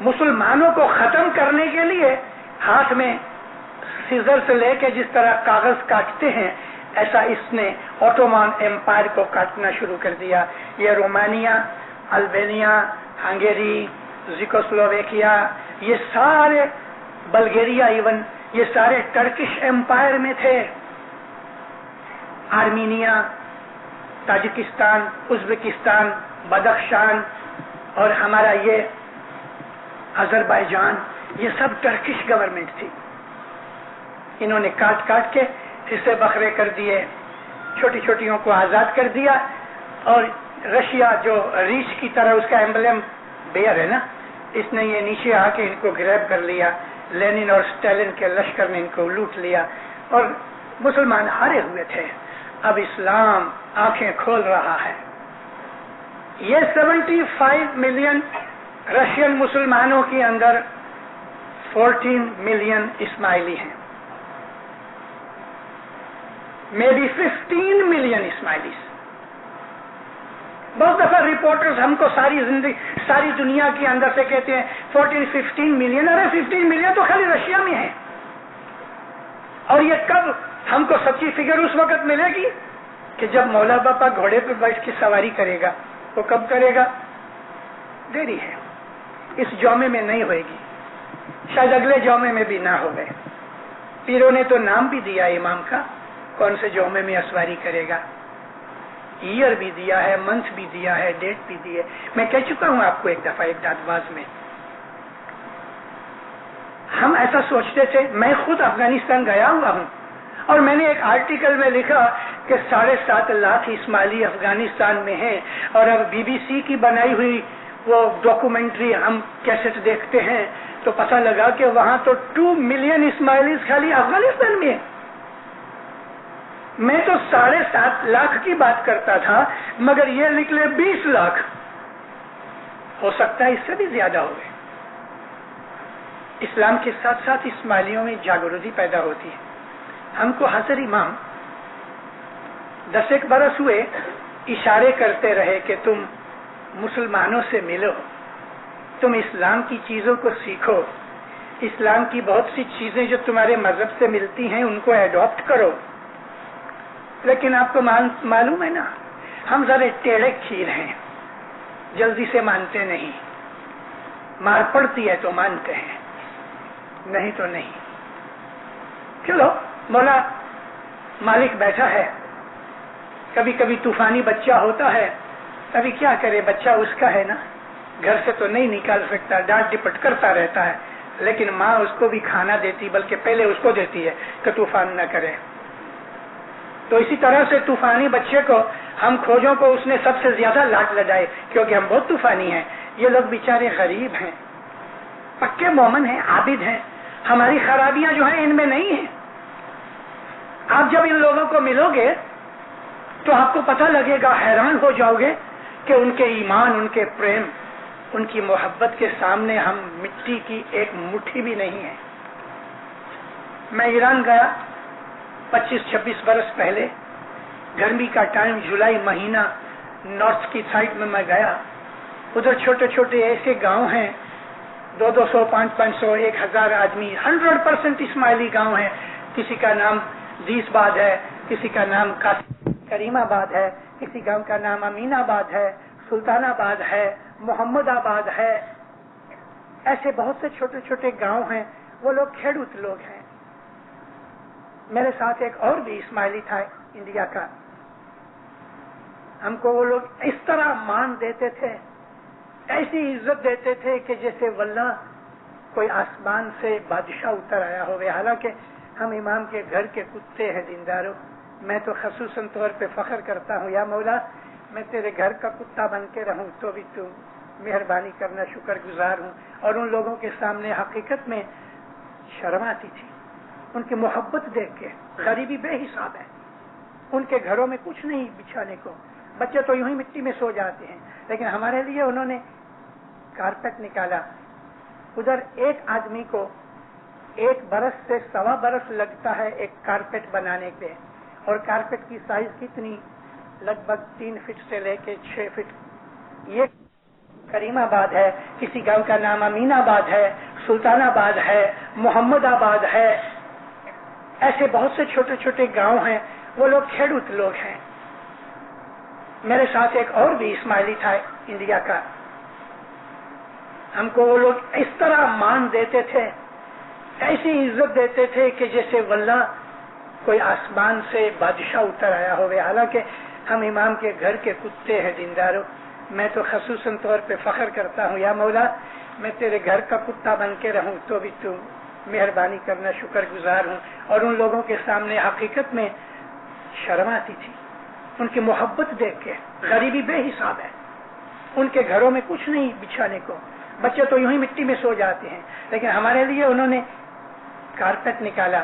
[SPEAKER 2] مسلمانوں کو ختم کرنے کے لیے ہاتھ میں سیزر سے لے کے جس طرح کاغذ کاٹتے ہیں, ایسا اس نے اوٹومان ایمپائر کو کاٹنا شروع کر دیا. یہ رومانیہ, البینیا, ہنگیری, زیکوسلوویکیا, یہ سارے, بلگیریا ایون, یہ سارے ٹرکش ایمپائر میں تھے. آرمینیا, تاجکستان, ازبکستان, بدخشان اور ہمارا یہ آذربائیجان, یہ سب ٹرکش گورنمنٹ تھی. انہوں نے کاٹ کاٹ کے حصے بکھرے کر دیے, چھوٹی چھوٹیوں کو آزاد کر دیا. اور رشیا جو ریچھ کی طرح, اس کا ایمبلم بیئر ہے نا, اس نے یہ نیچے آ کے ان کو گریب کر لیا. لینن اور اسٹالن کے لشکر نے ان کو لوٹ لیا اور مسلمان ہارے ہوئے تھے. اب اسلام آنکھیں کھول رہا ہے. یہ 75 ملین رشین مسلمانوں کے اندر 14 ملین اسماعیلی ہیں, مے بی 15 ملین اسماعیلیز. بہت دفعہ رپورٹرز ہم کو ساری دنیا کے اندر سے کہتے ہیں 14-15 ملین. ارے 15 ملین تو خالی رشیا میں ہے. اور یہ کب ہم کو سچی فگر اس وقت ملے گی کہ جب مولا باپا گھوڑے پہ بیٹھ کے سواری کرے گا. وہ کب کرے گا؟ دیری ہے, اس جومے میں نہیں ہوئے گی, شاید اگلے جومے میں بھی نہ ہو گئے. پیروں نے تو نام بھی دیا امام کا, کون سے جومے میں اسواری کرے گا, ایئر بھی دیا ہے, منتھ بھی دیا ہے, ڈیٹ بھی دی ہے. میں کہہ چکا ہوں آپ کو ایک دفعہ ایک دادواز میں. ہم ایسا سوچتے تھے. میں خود افغانستان گیا ہوا ہوں اور میں نے ایک آرٹیکل میں لکھا کہ 7.5 لاکھ اسماعیلی افغانستان میں ہیں. اور اب BBC کی بنائی ہوئی وہ ڈاکومنٹری ہم کیسٹ دیکھتے ہیں تو پتہ لگا کہ وہاں تو 2 ملین اسماعیلیز خالی افغانستان میں ہیں. میں تو 7.5 لاکھ کی بات کرتا تھا, مگر یہ لکھ لے 20 لاکھ. ہو سکتا ہے اس سے بھی زیادہ ہو گئے. اسلام کے ساتھ ساتھ اسماعیلیوں میں جاگرتی پیدا ہوتی ہے. ہم کو حضرت امام 10 برس ہوئے اشارے کرتے رہے کہ تم مسلمانوں سے ملو, تم اسلام کی چیزوں کو سیکھو, اسلام کی بہت سی چیزیں جو تمہارے مذہب سے ملتی ہیں ان کو ایڈاپٹ کرو. لیکن آپ کو معلوم ہے نا, ہم ذرا ٹیڑے کھیر ہیں, جلدی سے مانتے نہیں. مار پڑتی ہے تو مانتے ہیں, نہیں تو نہیں. چلو مولا مالک بیٹھا ہے, کبھی کبھی طوفانی بچہ ہوتا ہے, ابھی کیا کرے, بچہ اس کا ہے نا, گھر سے تو نہیں نکال سکتا, ڈانٹ ڈپٹ کرتا رہتا ہے. لیکن ماں اس کو بھی کھانا دیتی, بلکہ پہلے اس کو دیتی ہے کہ طوفان نہ کرے. تو اسی طرح سے طوفانی بچے کو ہم کھوجوں کو اس نے سب سے زیادہ لاٹ لگائے, کیونکہ ہم بہت طوفانی ہیں. یہ لوگ بیچارے غریب ہیں, پکے مومن ہیں, عابد ہیں. ہماری خرابیاں جو ہیں ان میں نہیں ہیں. آپ جب ان لوگوں کو ملو گے تو آپ کو پتہ لگے گا, حیران ہو جاؤ گے کہ ان کے ایمان, ان کے پریم, ان کی محبت کے سامنے ہم مٹی کی ایک مٹھی بھی نہیں ہے. میں ایران گیا 25-26 برس پہلے، گرمی کا ٹائم، جولائی مہینہ، نارتھ کی سائڈ میں گیا. ادھر چھوٹے چھوٹے ایسے گاؤں ہیں، 200 500 1000 آدمی، 100% اسماعیلی گاؤں ہیں. کسی کا نام دیس باد ہے، کسی کا نام کریم آباد ہے، کسی گاؤں کا نام امین آباد ہے، سلطان آباد ہے، محمد آباد ہے. ایسے بہت سے چھوٹے چھوٹے گاؤں ہیں. وہ لوگ کھیڑوت لوگ ہیں. میرے ساتھ ایک اور بھی اسماعیلی تھا انڈیا کا. ہم کو وہ لوگ اس طرح مان دیتے تھے، ایسی عزت دیتے تھے کہ جیسے واللہ کوئی آسمان سے بادشاہ اتر آیا ہوگا. حالانکہ ہم امام کے گھر کے کتے ہیں دینداروں. میں تو خصوصاً طور پہ فخر کرتا ہوں، یا مولا میں تیرے گھر کا کتا بن کے رہوں تو بھی تو مہربانی کرنا، شکر گزار ہوں. اور ان لوگوں کے سامنے حقیقت میں شرم آتی تھی ان کی محبت دیکھ کے. غریبی بے حساب ہے، ان کے گھروں میں کچھ نہیں بچھانے کو، بچے تو یوں ہی مٹی میں سو جاتے ہیں، لیکن ہمارے لیے انہوں نے کارپیٹ نکالا. ادھر ایک آدمی کو 1 برس سے 1.25 برس لگتا ہے ایک کارپیٹ بنانے پہ. اور کارپیٹ کی سائز کتنی؟ لگ بھگ 3 فٹ سے لے کے 6 فٹ. یہ کریم آباد ہے، کسی گاؤں کا نام امین آباد ہے، سلطان آباد ہے، محمد آباد ہے. ایسے بہت سے چھوٹے چھوٹے گاؤں ہیں. وہ لوگ کھیڑوت لوگ ہیں. میرے ساتھ ایک اور بھی اسماعیلی تھا انڈیا کا. ہم کو وہ لوگ اس طرح مان دیتے تھے، ایسی عزت دیتے تھے کہ جیسے واللہ کوئی آسمان سے بادشاہ اتر آیا ہوگا. حالانکہ ہم امام کے گھر کے کتے ہیں دینداروں. میں تو خصوصاً طور پہ فخر کرتا ہوں، یا مولا میں تیرے گھر کا کتا بن کے رہوں تو بھی تو مہربانی کرنا، شکر گزار ہوں. اور ان لوگوں کے سامنے حقیقت میں شرم آتی تھی ان کی محبت دیکھ کے. غریبی بے حساب ہے، ان کے گھروں میں کچھ نہیں بچھانے کو، بچے تو یوں ہی مٹی میں سو جاتے ہیں، لیکن ہمارے لیے انہوں نے کارپیٹ نکالا.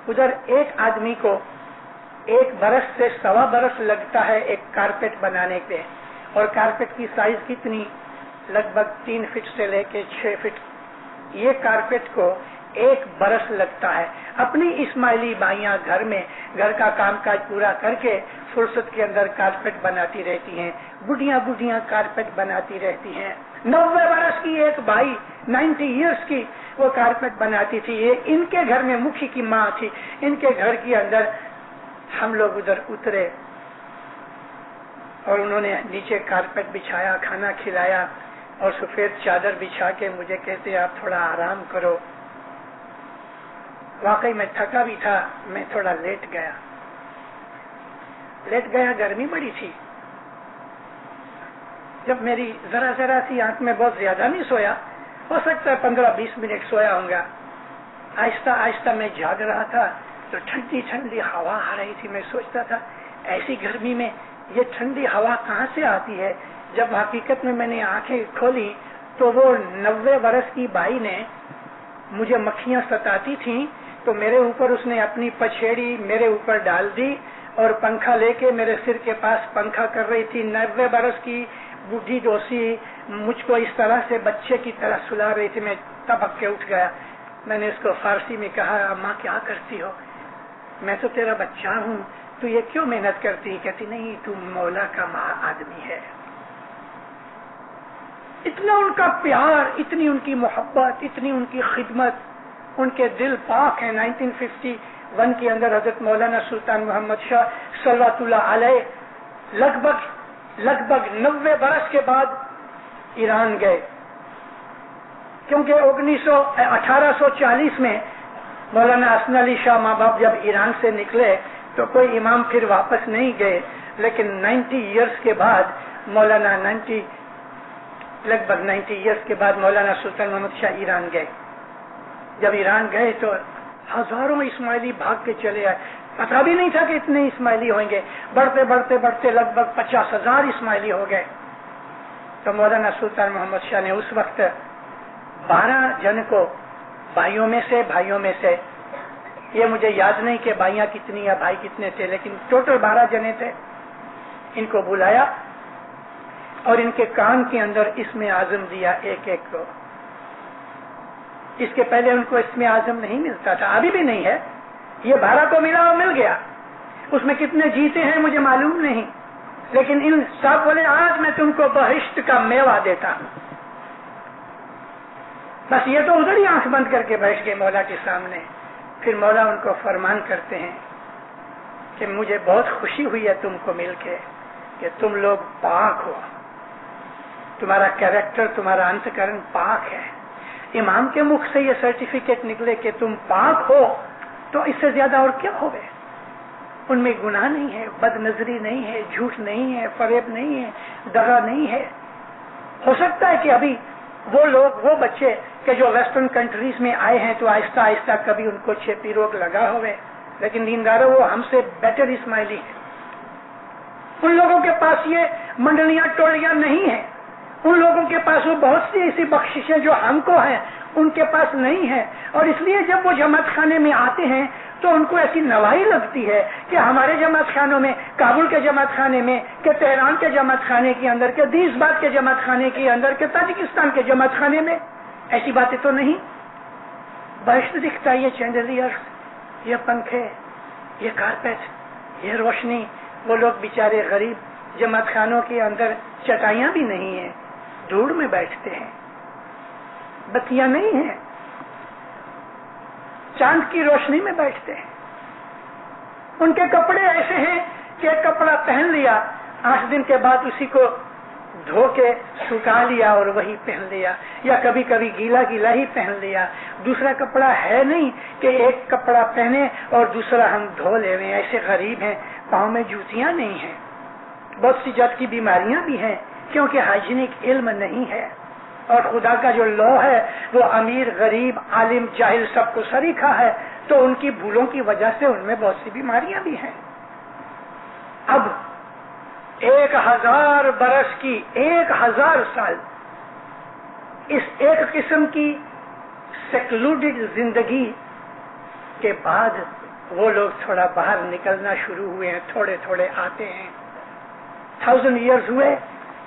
[SPEAKER 2] ادھر ایک آدمی کو 1 برس سے 1.25 برس لگتا ہے ایک کارپیٹ بنانے پہ. اور کارپیٹ کی سائز کتنی؟ لگ بھگ 3 فٹ سے لے کے 6 فٹ. یہ کارپیٹ کو 1 برس لگتا ہے. اپنی اسماعیلی بھائیاں گھر میں گھر کا کام کاج پورا کر کے فرصت کے اندر کارپیٹ بناتی رہتی ہیں. بڈھیاں کارپیٹ بناتی رہتی ہیں. 90 برس کی ایک بھائی 90 ایئرس کی وہ کارپیٹ بناتی تھی. یہ ان کے گھر میں مکھی کی ماں تھی. ان کے گھر کے اندر ہم لوگ ادھر اترے اور انہوں نے نیچے کارپیٹ بچھایا، کھانا کھلایا اور سفید چادر بچھا کے مجھے کہتے آپ تھوڑا آرام کرو. واقعی میں تھکا بھی تھا. میں تھوڑا لیٹ گیا. گرمی بڑی تھی. جب میری ذرا سی آنکھ میں بہت زیادہ نہیں سویا، ہو سکتا ہے 15-20 منٹ سویا ہوں گا. آہستہ میں جاگ رہا تھا تو ٹھنڈی ہوا آ رہی تھی. میں سوچتا تھا ایسی گرمی میں یہ ٹھنڈی ہوا کہاں سے آتی ہے. جب حقیقت میں نے آنکھیں کھولی تو وہ 90 برس کی بائی نے مجھے مکھیاں ستاتی تھیں تو میرے اوپر اس نے اپنی پچھیڑی میرے اوپر ڈال دی اور پنکھا لے کے میرے سر کے پاس پنکھا کر رہی تھی. 90 برس کی بوڑھی ڈوسی مجھ کو اس طرح سے بچے کی طرح سلا رہی تھی. میں تبک کے اٹھ گیا. میں نے اس کو فارسی میں کہا اماں کیا کرتی ہو؟ میں تو تیرا بچہ ہوں، تو یہ کیوں محنت کرتی؟ کہتی نہیں تو مولا کا آدمی ہے. اتنا ان کا پیار، اتنی ان کی محبت، اتنی ان کی خدمت. ان کے دل پاک ہیں. 1951 کے اندر حضرت مولانا سلطان محمد شاہ صلوات اللہ علیہ لگ بھگ 90 برس کے بعد ایران گئے، کیونکہ 1840 میں مولانا حسن علی شاہ ماں باپ جب ایران سے نکلے تو کوئی امام پھر واپس نہیں گئے. لیکن 90 ایئرس کے بعد لگ بھگ 90 ایئرس کے بعد مولانا سلطان محمد شاہ ایران گئے. جب ایران گئے تو ہزاروں اسماعیلی بھاگ کے چلے آئے. پتا بھی نہیں تھا کہ اتنے اسماعیلی ہوئیں گے. بڑھتے لگ بھگ 50,000 اسماعیلی ہو گئے. تو مولانا سلطان محمد شاہ نے اس وقت 12 جن کو بھائیوں میں سے یہ مجھے یاد نہیں کہ بھائیاں کتنی یا بھائی کتنے تھے، لیکن ٹوٹل 12 جنے تھے. ان کو بلایا اور ان کے کان کے اندر اسم اعظم دیا ایک کو. اس کے پہلے ان کو اسم اعظم نہیں ملتا تھا، ابھی بھی نہیں ہے، یہ بھارا کو ملا اور مل گیا، اس میں کتنے جیتے ہیں مجھے معلوم نہیں، لیکن ان سب بولے آج میں تم کو بہشت کا میوہ دیتا ہوں. بس یہ تو ادھر ہی آنکھ بند کر کے بیٹھ گئے مولا کے سامنے. پھر مولا ان کو فرمان کرتے ہیں کہ مجھے بہت خوشی ہوئی ہے تم کو مل کے کہ تم لوگ پاک ہو، تمہارا کیریکٹر، تمہارا انتکرن پاک ہے. امام کے مکھ سے یہ سرٹیفکیٹ نکلے کہ تم پاک ہو تو اس سے زیادہ اور کیا ہوگا؟ ان میں گناہ نہیں ہے، بد نظری نہیں ہے، جھوٹ نہیں ہے، فریب نہیں ہے، دغا نہیں ہے. ہو سکتا ہے کہ ابھی وہ لوگ، وہ بچے کہ جو ویسٹرن کنٹریز میں آئے ہیں تو آہستہ آہستہ کبھی ان کو چھپی روگ لگا ہوئے، لیکن دینداروں وہ ہم سے بیٹر اسماعیلی ہیں. ان لوگوں کے پاس یہ منڈلیاں ٹولیاں نہیں ہیں، ان لوگوں کے پاس وہ بہت سی ایسی بخششیں جو ہم کو ہیں ان کے پاس نہیں ہے. اور اس لیے جب وہ جماعت خانے میں آتے ہیں تو ان کو ایسی نوائی لگتی ہے کہ ہمارے جماعت خانوں میں، کابل کے جماعت خانے میں، کہ تہران کے جماعت خانے کے اندر، کہ دیس بات کے جماعت خانے کے اندر، کہ تاجکستان کے جماعت خانے میں ایسی باتیں تو نہیں. بہشت دکھتا ہے، یہ چینڈلیئر، یہ پنکھے، یہ کارپیٹ، یہ روشنی. وہ لوگ بیچارے غریب جماعت خانوں کے اندر چٹائیاں بھی نہیں ہیں، دھوڑ میں بیٹھتے ہیں، بتیاں نہیں ہیں، چاند کی روشنی میں بیٹھتے ہیں. ان کے کپڑے ایسے ہیں کہ ایک کپڑا پہن لیا، 8 دن کے بعد اسی کو دھو کے سکھا لیا اور وہی پہن لیا، یا کبھی کبھی گیلا گیلا ہی پہن لیا. دوسرا کپڑا ہے نہیں کہ ایک کپڑا پہنے اور دوسرا ہم دھو لے. ایسے غریب ہیں، پاؤں میں جوتیاں نہیں ہیں. بہت سی جات کی بیماریاں بھی ہیں کیونکہ ہائیجینک علم نہیں ہے. اور خدا کا جو لا ہے وہ امیر غریب عالم جاہل سب کو سریکھا ہے، تو ان کی بھولوں کی وجہ سے ان میں بہت سی بیماریاں بھی ہیں. اب 1000 برس کی، 1000 سال اس ایک قسم کی سیکلوڈڈ زندگی کے بعد وہ لوگ تھوڑا باہر نکلنا شروع ہوئے ہیں، تھوڑے تھوڑے آتے ہیں. 1000 years ہوئے.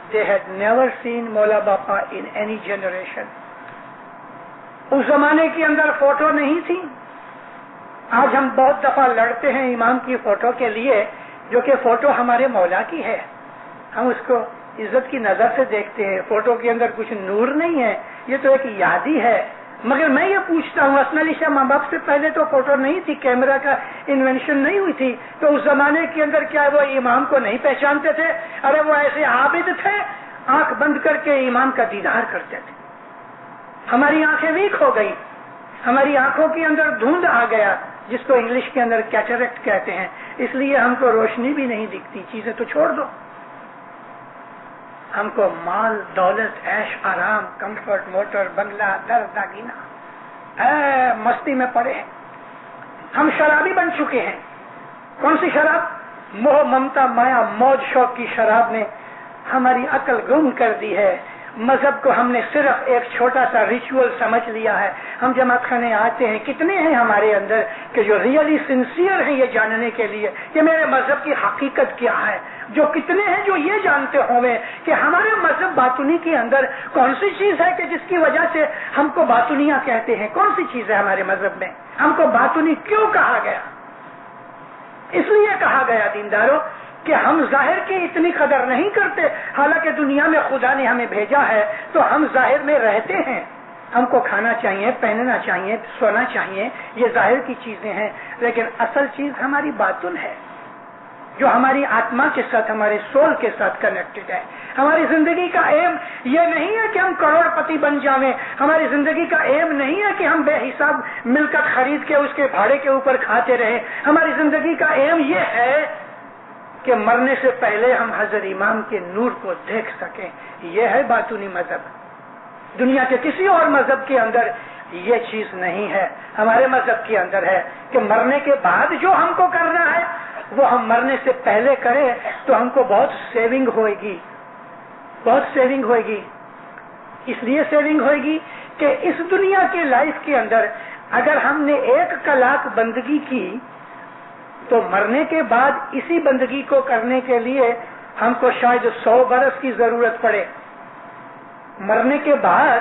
[SPEAKER 2] They had never seen مولا باپا in any generation. اس زمانے کے اندر فوٹو نہیں تھی. آج ہم بہت دفعہ لڑتے ہیں امام کی فوٹو کے لیے، جو کہ فوٹو ہمارے مولا کی ہے. ہم اس کو عزت کی نظر سے دیکھتے ہیں. فوٹو کے اندر کچھ نور نہیں ہے، یہ تو ایک یادی ہے. مگر میں یہ پوچھتا ہوں، حسن علی شاہ ماں باپ سے پہلے تو فوٹو نہیں تھی، کیمرہ کا انوینشن نہیں ہوئی تھی، تو اس زمانے کے اندر کیا وہ امام کو نہیں پہچانتے تھے؟ ارے وہ ایسے عابد تھے، آنکھ بند کر کے امام کا دیدار کرتے تھے. ہماری آنکھیں ویک ہو گئی، ہماری آنکھوں کے اندر دھند آ گیا، جس کو انگلش کے اندر کیٹریکٹ کہتے ہیں. اس لیے ہم کو روشنی بھی نہیں دکھتی. چیزیں تو چھوڑ دو، ہم کو مال دولت عیش آرام کمفرٹ موٹر بنگلہ در داگینہ مستی میں پڑے ہیں. ہم شرابی بن چکے ہیں. کون سی شراب؟ موہ ممتا مایا موج شوق کی شراب نے ہماری عقل گم کر دی ہے. مذہب کو ہم نے صرف ایک چھوٹا سا ریچول سمجھ لیا ہے. ہم جماعت خانے آتے ہیں، کتنے ہیں ہمارے اندر کہ جو ریئلی سنسیئر ہیں یہ جاننے کے لیے کہ میرے مذہب کی حقیقت کیا ہے؟ جو کتنے ہیں جو یہ جانتے ہوں کہ ہمارے مذہب باطنی کے اندر کون سی چیز ہے کہ جس کی وجہ سے ہم کو باطنیہ کہتے ہیں؟ کون سی چیز ہے ہمارے مذہب میں؟ ہم کو باطنی کیوں کہا گیا؟ اس لیے کہا گیا دینداروں کہ ہم ظاہر کی اتنی قدر نہیں کرتے، حالانکہ دنیا میں خدا نے ہمیں بھیجا ہے تو ہم ظاہر میں رہتے ہیں. ہم کو کھانا چاہیے، پہننا چاہیے، سونا چاہیے، یہ ظاہر کی چیزیں ہیں، لیکن اصل چیز ہماری باطن ہے جو ہماری آتما کے ساتھ، ہمارے سول کے ساتھ کنیکٹڈ ہے. ہماری زندگی کا ایم یہ نہیں ہے کہ ہم کروڑ پتی بن جاویں. ہماری زندگی کا ایم نہیں ہے کہ ہم بے حساب ملکت خرید کے اس کے بھاڑے کے اوپر کھاتے رہیں. ہماری زندگی کا ایم یہ ہے کہ مرنے سے پہلے ہم حضرت امام کے نور کو دیکھ سکیں. یہ ہے باطنی مذہب. دنیا کے کسی اور مذہب کے اندر یہ چیز نہیں ہے. ہمارے مذہب کے اندر ہے کہ مرنے کے بعد جو ہم کو کرنا ہے وہ ہم مرنے سے پہلے کریں تو ہم کو بہت سیونگ ہوئے گی، بہت سیونگ ہوئے گی. اس لیے سیونگ ہوئے گی کہ اس دنیا کے لائف کے اندر اگر ہم نے 1 کلاک بندگی کی تو مرنے کے بعد اسی بندگی کو کرنے کے لیے ہم کو شاید 100 برس کی ضرورت پڑے. مرنے کے بعد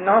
[SPEAKER 2] 9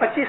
[SPEAKER 2] 25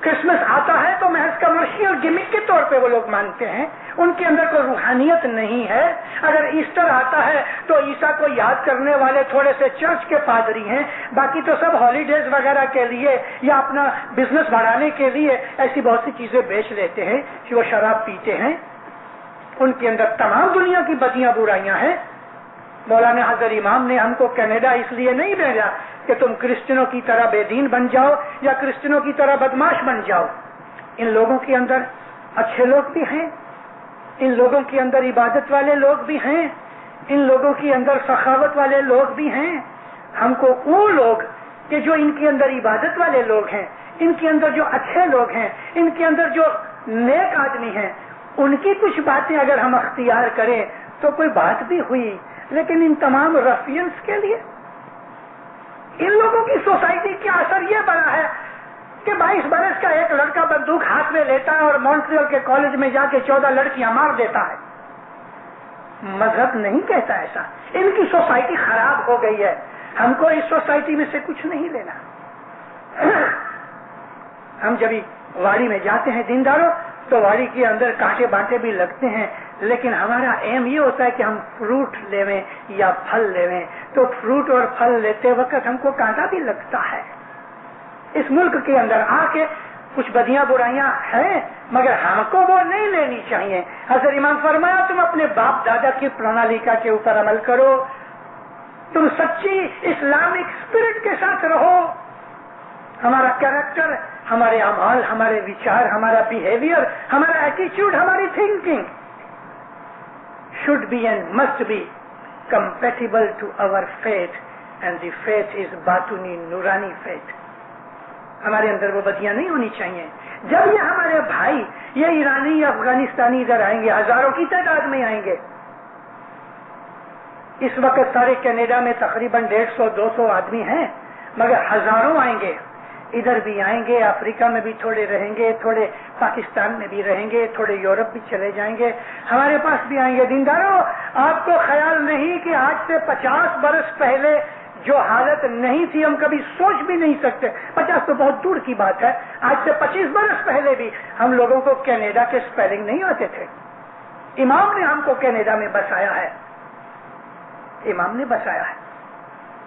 [SPEAKER 2] کرسمس آتا ہے تو محض کمرشل گمک کے طور پہ وہ لوگ مانتے ہیں، ان کے اندر کوئی روحانیت نہیں ہے۔ اگر ایسٹر آتا ہے تو عیسیٰ کو یاد کرنے والے تھوڑے سے چرچ کے پادری ہیں، باقی تو سب ہالیڈیز وغیرہ کے لیے یا اپنا بزنس بڑھانے کے لیے ایسی بہت سی چیزیں بیچ لیتے ہیں کہ وہ شراب پیتے ہیں۔ ان کے اندر تمام دنیا کی بدیاں برائیاں ہیں۔ مولانا حضرت امام نے ہم کو کینیڈا اس لیے نہیں بھیجا کہ تم کرسچنوں کی طرح بے دین بن جاؤ یا کرسچنوں کی طرح بدماش بن جاؤ۔ ان لوگوں کے اندر اچھے لوگ بھی ہیں، ان لوگوں کے اندر عبادت والے لوگ بھی ہیں، ان لوگوں کے اندر سخاوت والے لوگ بھی ہیں۔ ہم کو وہ لوگ کہ جو ان کے اندر عبادت والے لوگ ہیں، ان کے اندر جو اچھے لوگ ہیں، ان کے اندر جو نیک آدمی ہیں، ان کی کچھ باتیں اگر ہم اختیار کریں تو کوئی بات بھی ہوئی، لیکن ان تمام رفیئنس کے لیے ان لوگوں کی سوسائٹی کا اثر یہ بڑا ہے کہ 22 برس کا ایک لڑکا بندوق ہاتھ میں لیتا ہے اور مونٹریل کے کالج میں جا کے 14 لڑکیاں مار دیتا ہے۔ مذہب نہیں کہتا ایسا۔ ان کی سوسائٹی خراب ہو گئی ہے، ہم کو اس سوسائٹی میں سے کچھ نہیں لینا۔ ہم جب واڑی میں جاتے ہیں دینداروں تو واڑی کے اندر کانٹے بانٹے بھی لگتے ہیں، لیکن ہمارا ایم یہ ہوتا ہے کہ ہم فروٹ لیویں یا پھل لیویں، تو فروٹ اور پھل لیتے وقت ہم کو کانٹا بھی لگتا ہے۔ اس ملک کے اندر آ کے کچھ بدیاں برائیاں ہیں، مگر ہم کو وہ نہیں لینی چاہیے۔ حضرت امام فرمایا تم اپنے باپ دادا کی پرانالیکا کے اوپر عمل کرو، تم سچی اسلامک اسپرٹ کے ساتھ رہو۔ ہمارا کیریکٹر، ہمارے اعمال، ہمارے وچار، ہمارا بیہیویئر، ہمارا ایٹیچیوڈ، ہماری thinking should be and must be compatible to our faith, and the faith is batuni nurani faith۔ ہمارے اندر وہ بدیاں نہیں ہونی چاہیے۔ جب یہ ہمارے بھائی یہ ایرانی یا افغانستانی ادھر آئیں گے، ہزاروں کی تعداد میں آئیں گے، اس وقت سارے کینیڈا میں تقریباً 150-200 آدمی ہیں، مگر ہزاروں آئیں گے، ادھر بھی آئیں گے، افریقہ میں بھی تھوڑے رہیں گے، تھوڑے پاکستان میں بھی رہیں گے، تھوڑے یورپ بھی چلے جائیں گے، ہمارے پاس بھی آئیں گے۔ دینداروں، آپ کو خیال نہیں کہ آج سے 50 برس پہلے جو حالت نہیں تھی ہم کبھی سوچ بھی نہیں سکتے، 50 تو بہت دور کی بات ہے، آج سے 25 برس پہلے بھی ہم لوگوں کو کینیڈا کے سپیلنگ نہیں آتے تھے۔ امام نے ہم کو کینیڈا میں بسایا ہے، امام نے بسایا ہے،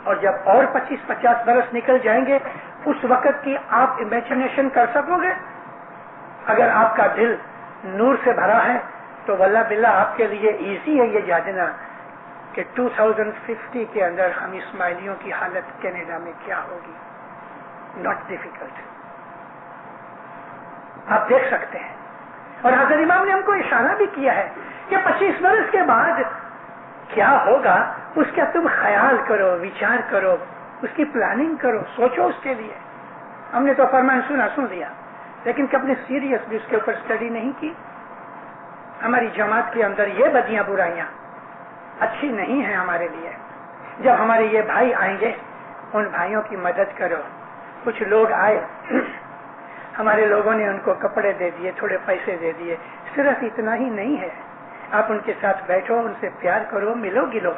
[SPEAKER 2] اور جب اور 25-50 برس نکل جائیں گے اس وقت کی آپ امیجنیشن کر سکو گے؟ اگر آپ کا دل نور سے بھرا ہے تو واللہ باللہ آپ کے لیے ایزی ہے یہ جاننا کہ 2050 کے اندر ہم اسماعیلیوں کی حالت کینیڈا میں کیا ہوگی۔ ناٹ ڈیفیکلٹ، آپ دیکھ سکتے ہیں۔ اور حضرت امام نے ہم کو اشارہ بھی کیا ہے کہ 25 برس کے بعد کیا ہوگا، اس کا تم خیال کرو، وچار کرو، اس کی پلاننگ کرو، سوچو اس کے لیے۔ ہم نے تو فرمان سن لیا، لیکن کبھی سیریس بھی اس کے اوپر اسٹڈی نہیں کی۔ ہماری جماعت کے اندر یہ بدیاں برائیاں اچھی نہیں ہیں ہمارے لیے۔ جب ہمارے یہ بھائی آئیں گے ان بھائیوں کی مدد کرو۔ کچھ لوگ آئے، ہمارے لوگوں نے ان کو کپڑے دے دیے، تھوڑے پیسے دے دیے، صرف اتنا ہی نہیں ہے، آپ ان کے ساتھ بیٹھو، ان سے پیار کرو، ملو گلو،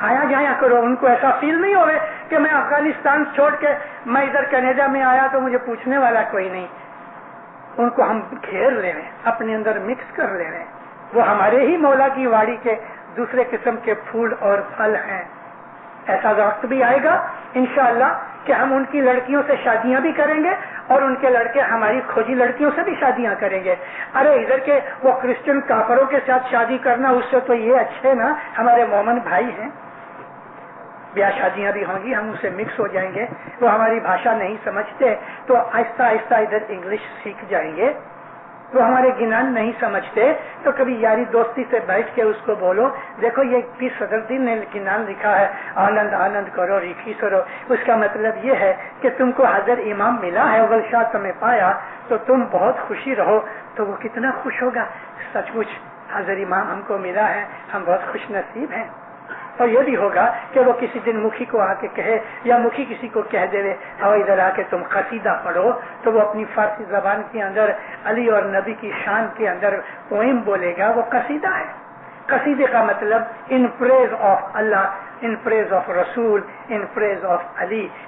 [SPEAKER 2] آیا جایا کرو۔ ان کو ایسا فیل نہیں ہوئے کہ میں افغانستان چھوڑ کے میں ادھر کینیڈا میں آیا تو مجھے پوچھنے والا کوئی نہیں۔ ان کو ہم گھیر لے رہے، اپنے اندر مکس کر لے رہے، وہ ہمارے ہی مولا کی واڑی کے دوسرے قسم کے پھول اور پھل ہیں۔ ایسا وقت بھی آئے گا انشاءاللہ کہ ہم ان کی لڑکیوں سے شادیاں بھی کریں گے اور ان کے لڑکے ہماری کھوجی لڑکیوں سے بھی شادیاں کریں گے۔ ارے ادھر کے وہ کرسچن کافروں کے ساتھ شادی کرنا اس سے تو یہ اچھے نا، ہمارے مومن بھائی ہیں، بیاہ شادیاں بھی ہوں گی، ہم اسے مکس ہو جائیں گے۔ وہ ہماری بھاشا نہیں سمجھتے تو آہستہ آہستہ ادھر انگلش سیکھ جائیں گے۔ وہ ہمارے گنان نہیں سمجھتے تو کبھی یاری دوستی سے بیٹھ کے اس کو بولو، دیکھو یہ پیر صدرالدین نے گنان لکھا ہے، آنند آنند کرو ریکھی سرو، اس کا مطلب یہ ہے کہ تم کو حضرت امام ملا ہے، اول شاہ تمہیں پایا تو تم بہت خوشی رہو۔ تو وہ کتنا خوش ہوگا، سچ مچ حضرت امام ہم کو ملا ہے، ہم بہت خوش نصیب ہیں۔ اور یہ بھی ہوگا کہ وہ کسی دن مکھی کو آ کے کہے یا مکھی کسی کو کہہ دے اور ادھر آ کے تم قصیدہ پڑھو، تو وہ اپنی فارسی زبان کے اندر علی اور نبی کی شان کے اندر پوئم بولے گا، وہ قصیدہ ہے۔ قصیدے کا مطلب in praise of Allah, in praise of Rasul, in praise of Ali.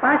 [SPEAKER 2] 5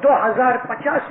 [SPEAKER 2] 2050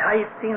[SPEAKER 2] 2.5-3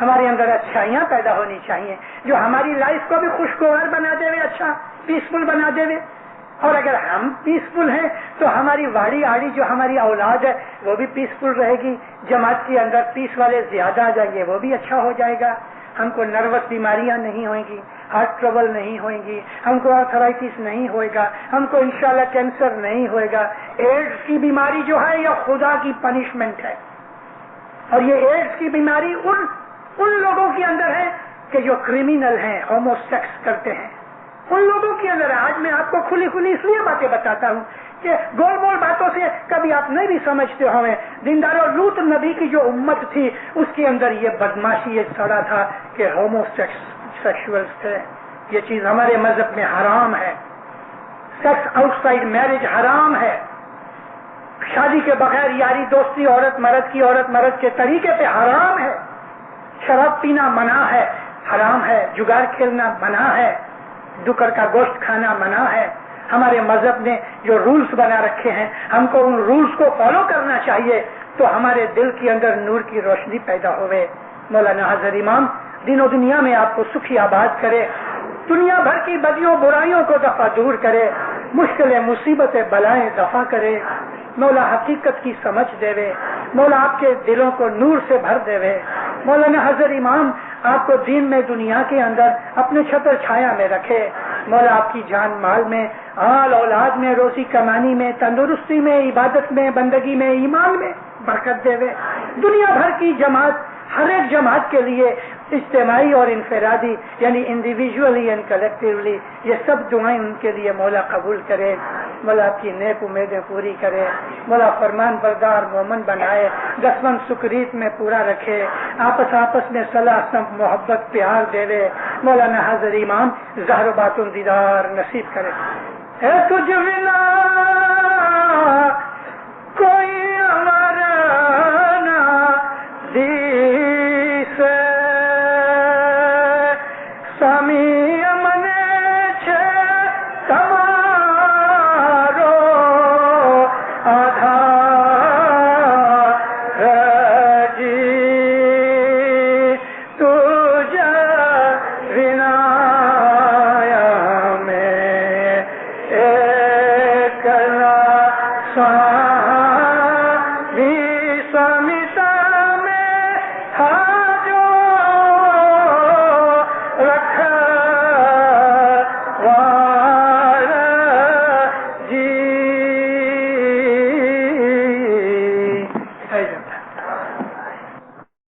[SPEAKER 2] ہمارے اندر اچھائیاں پیدا ہونی چاہیے جو ہماری لائف کو بھی خوشگوار بنا دے، اچھا پیسفل بنا دے. اور اگر ہم پیسفل ہیں تو ہماری واڑی آڑی جو ہماری اولاد ہے وہ بھی پیسفل رہے گی. جماعت کے اندر پیس والے زیادہ آ جائیں گے، وہ بھی اچھا ہو جائے گا. ہم کو نروس بیماریاں نہیں ہوئیں گی، ہارٹ ٹربل نہیں ہوئیں گی، ہم کو آرتھرائٹس نہیں ہوئے گا، ہم کو انشاءاللہ کینسر نہیں ہوئے گا. ایڈز کی بیماری جو ہے یہ خدا کی پنشمنٹ ہے، اور یہ ایڈز کی بیماری ان لوگوں کے اندر ہے کہ جو کرمینل ہیں، ہومو سیکس کرتے ہیں، ان لوگوں کے اندر. آج میں آپ کو کھلی اس لیے باتیں بتاتا ہوں کہ گول مول باتوں سے کبھی آپ نہیں بھی سمجھتے ہوئے. دینداروں، لوط نبی کی جو امت تھی اس کے اندر یہ بدماشی یہ سڑا تھا کہ ہومو سیکشولز تھے. یہ چیز ہمارے مذہب میں حرام ہے. سیکس آؤٹ سائڈ میرج حرام ہے. شادی کے بغیر یاری دوستی عورت مرد کے طریقے پہ حرام ہے. شراب پینا منع ہے، حرام ہے. جگار کھیلنا منع ہے. ڈکر کا گوشت کھانا منع ہے. ہمارے مذہب نے جو رولز بنا رکھے ہیں ہم کو ان رولز کو فالو کرنا چاہیے تو ہمارے دل کے اندر نور کی روشنی پیدا ہوئے. مولانا حضرت امام دین و دنیا میں آپ کو سکھی آباد کرے، دنیا بھر کی بدیوں برائیوں کو دفع دور کرے، مشکلیں مصیبتیں بلائیں دفع کرے. مولا حقیقت کی سمجھ دے، مولا آپ کے دلوں کو نور سے بھر دے. مولانا حضرت امام آپ کو دین میں دنیا کے اندر اپنے چھتر چھایا میں رکھے. مولا آپ کی جان مال میں، آل اولاد میں، روزی کمانی میں، تندرستی میں، عبادت میں، بندگی میں، ایمان میں برکت دے. دنیا بھر کی جماعت، ہر ایک جماعت کے لیے اجتماعی اور انفرادی یعنی انڈیویجولی اینڈ کلیکٹیولی یہ سب دعائیں ان کے لیے مولا قبول کرے. مولا آپ کی نیک امیدیں پوری کرے. مولا فرمان بردار مومن بنائے، دشمن سکریت میں پورا رکھے، آپس میں صلاح محبت پیار دے. مولانا حضرت امام زہر باتوں دیدار نصیب کرے. اے تجھ بنا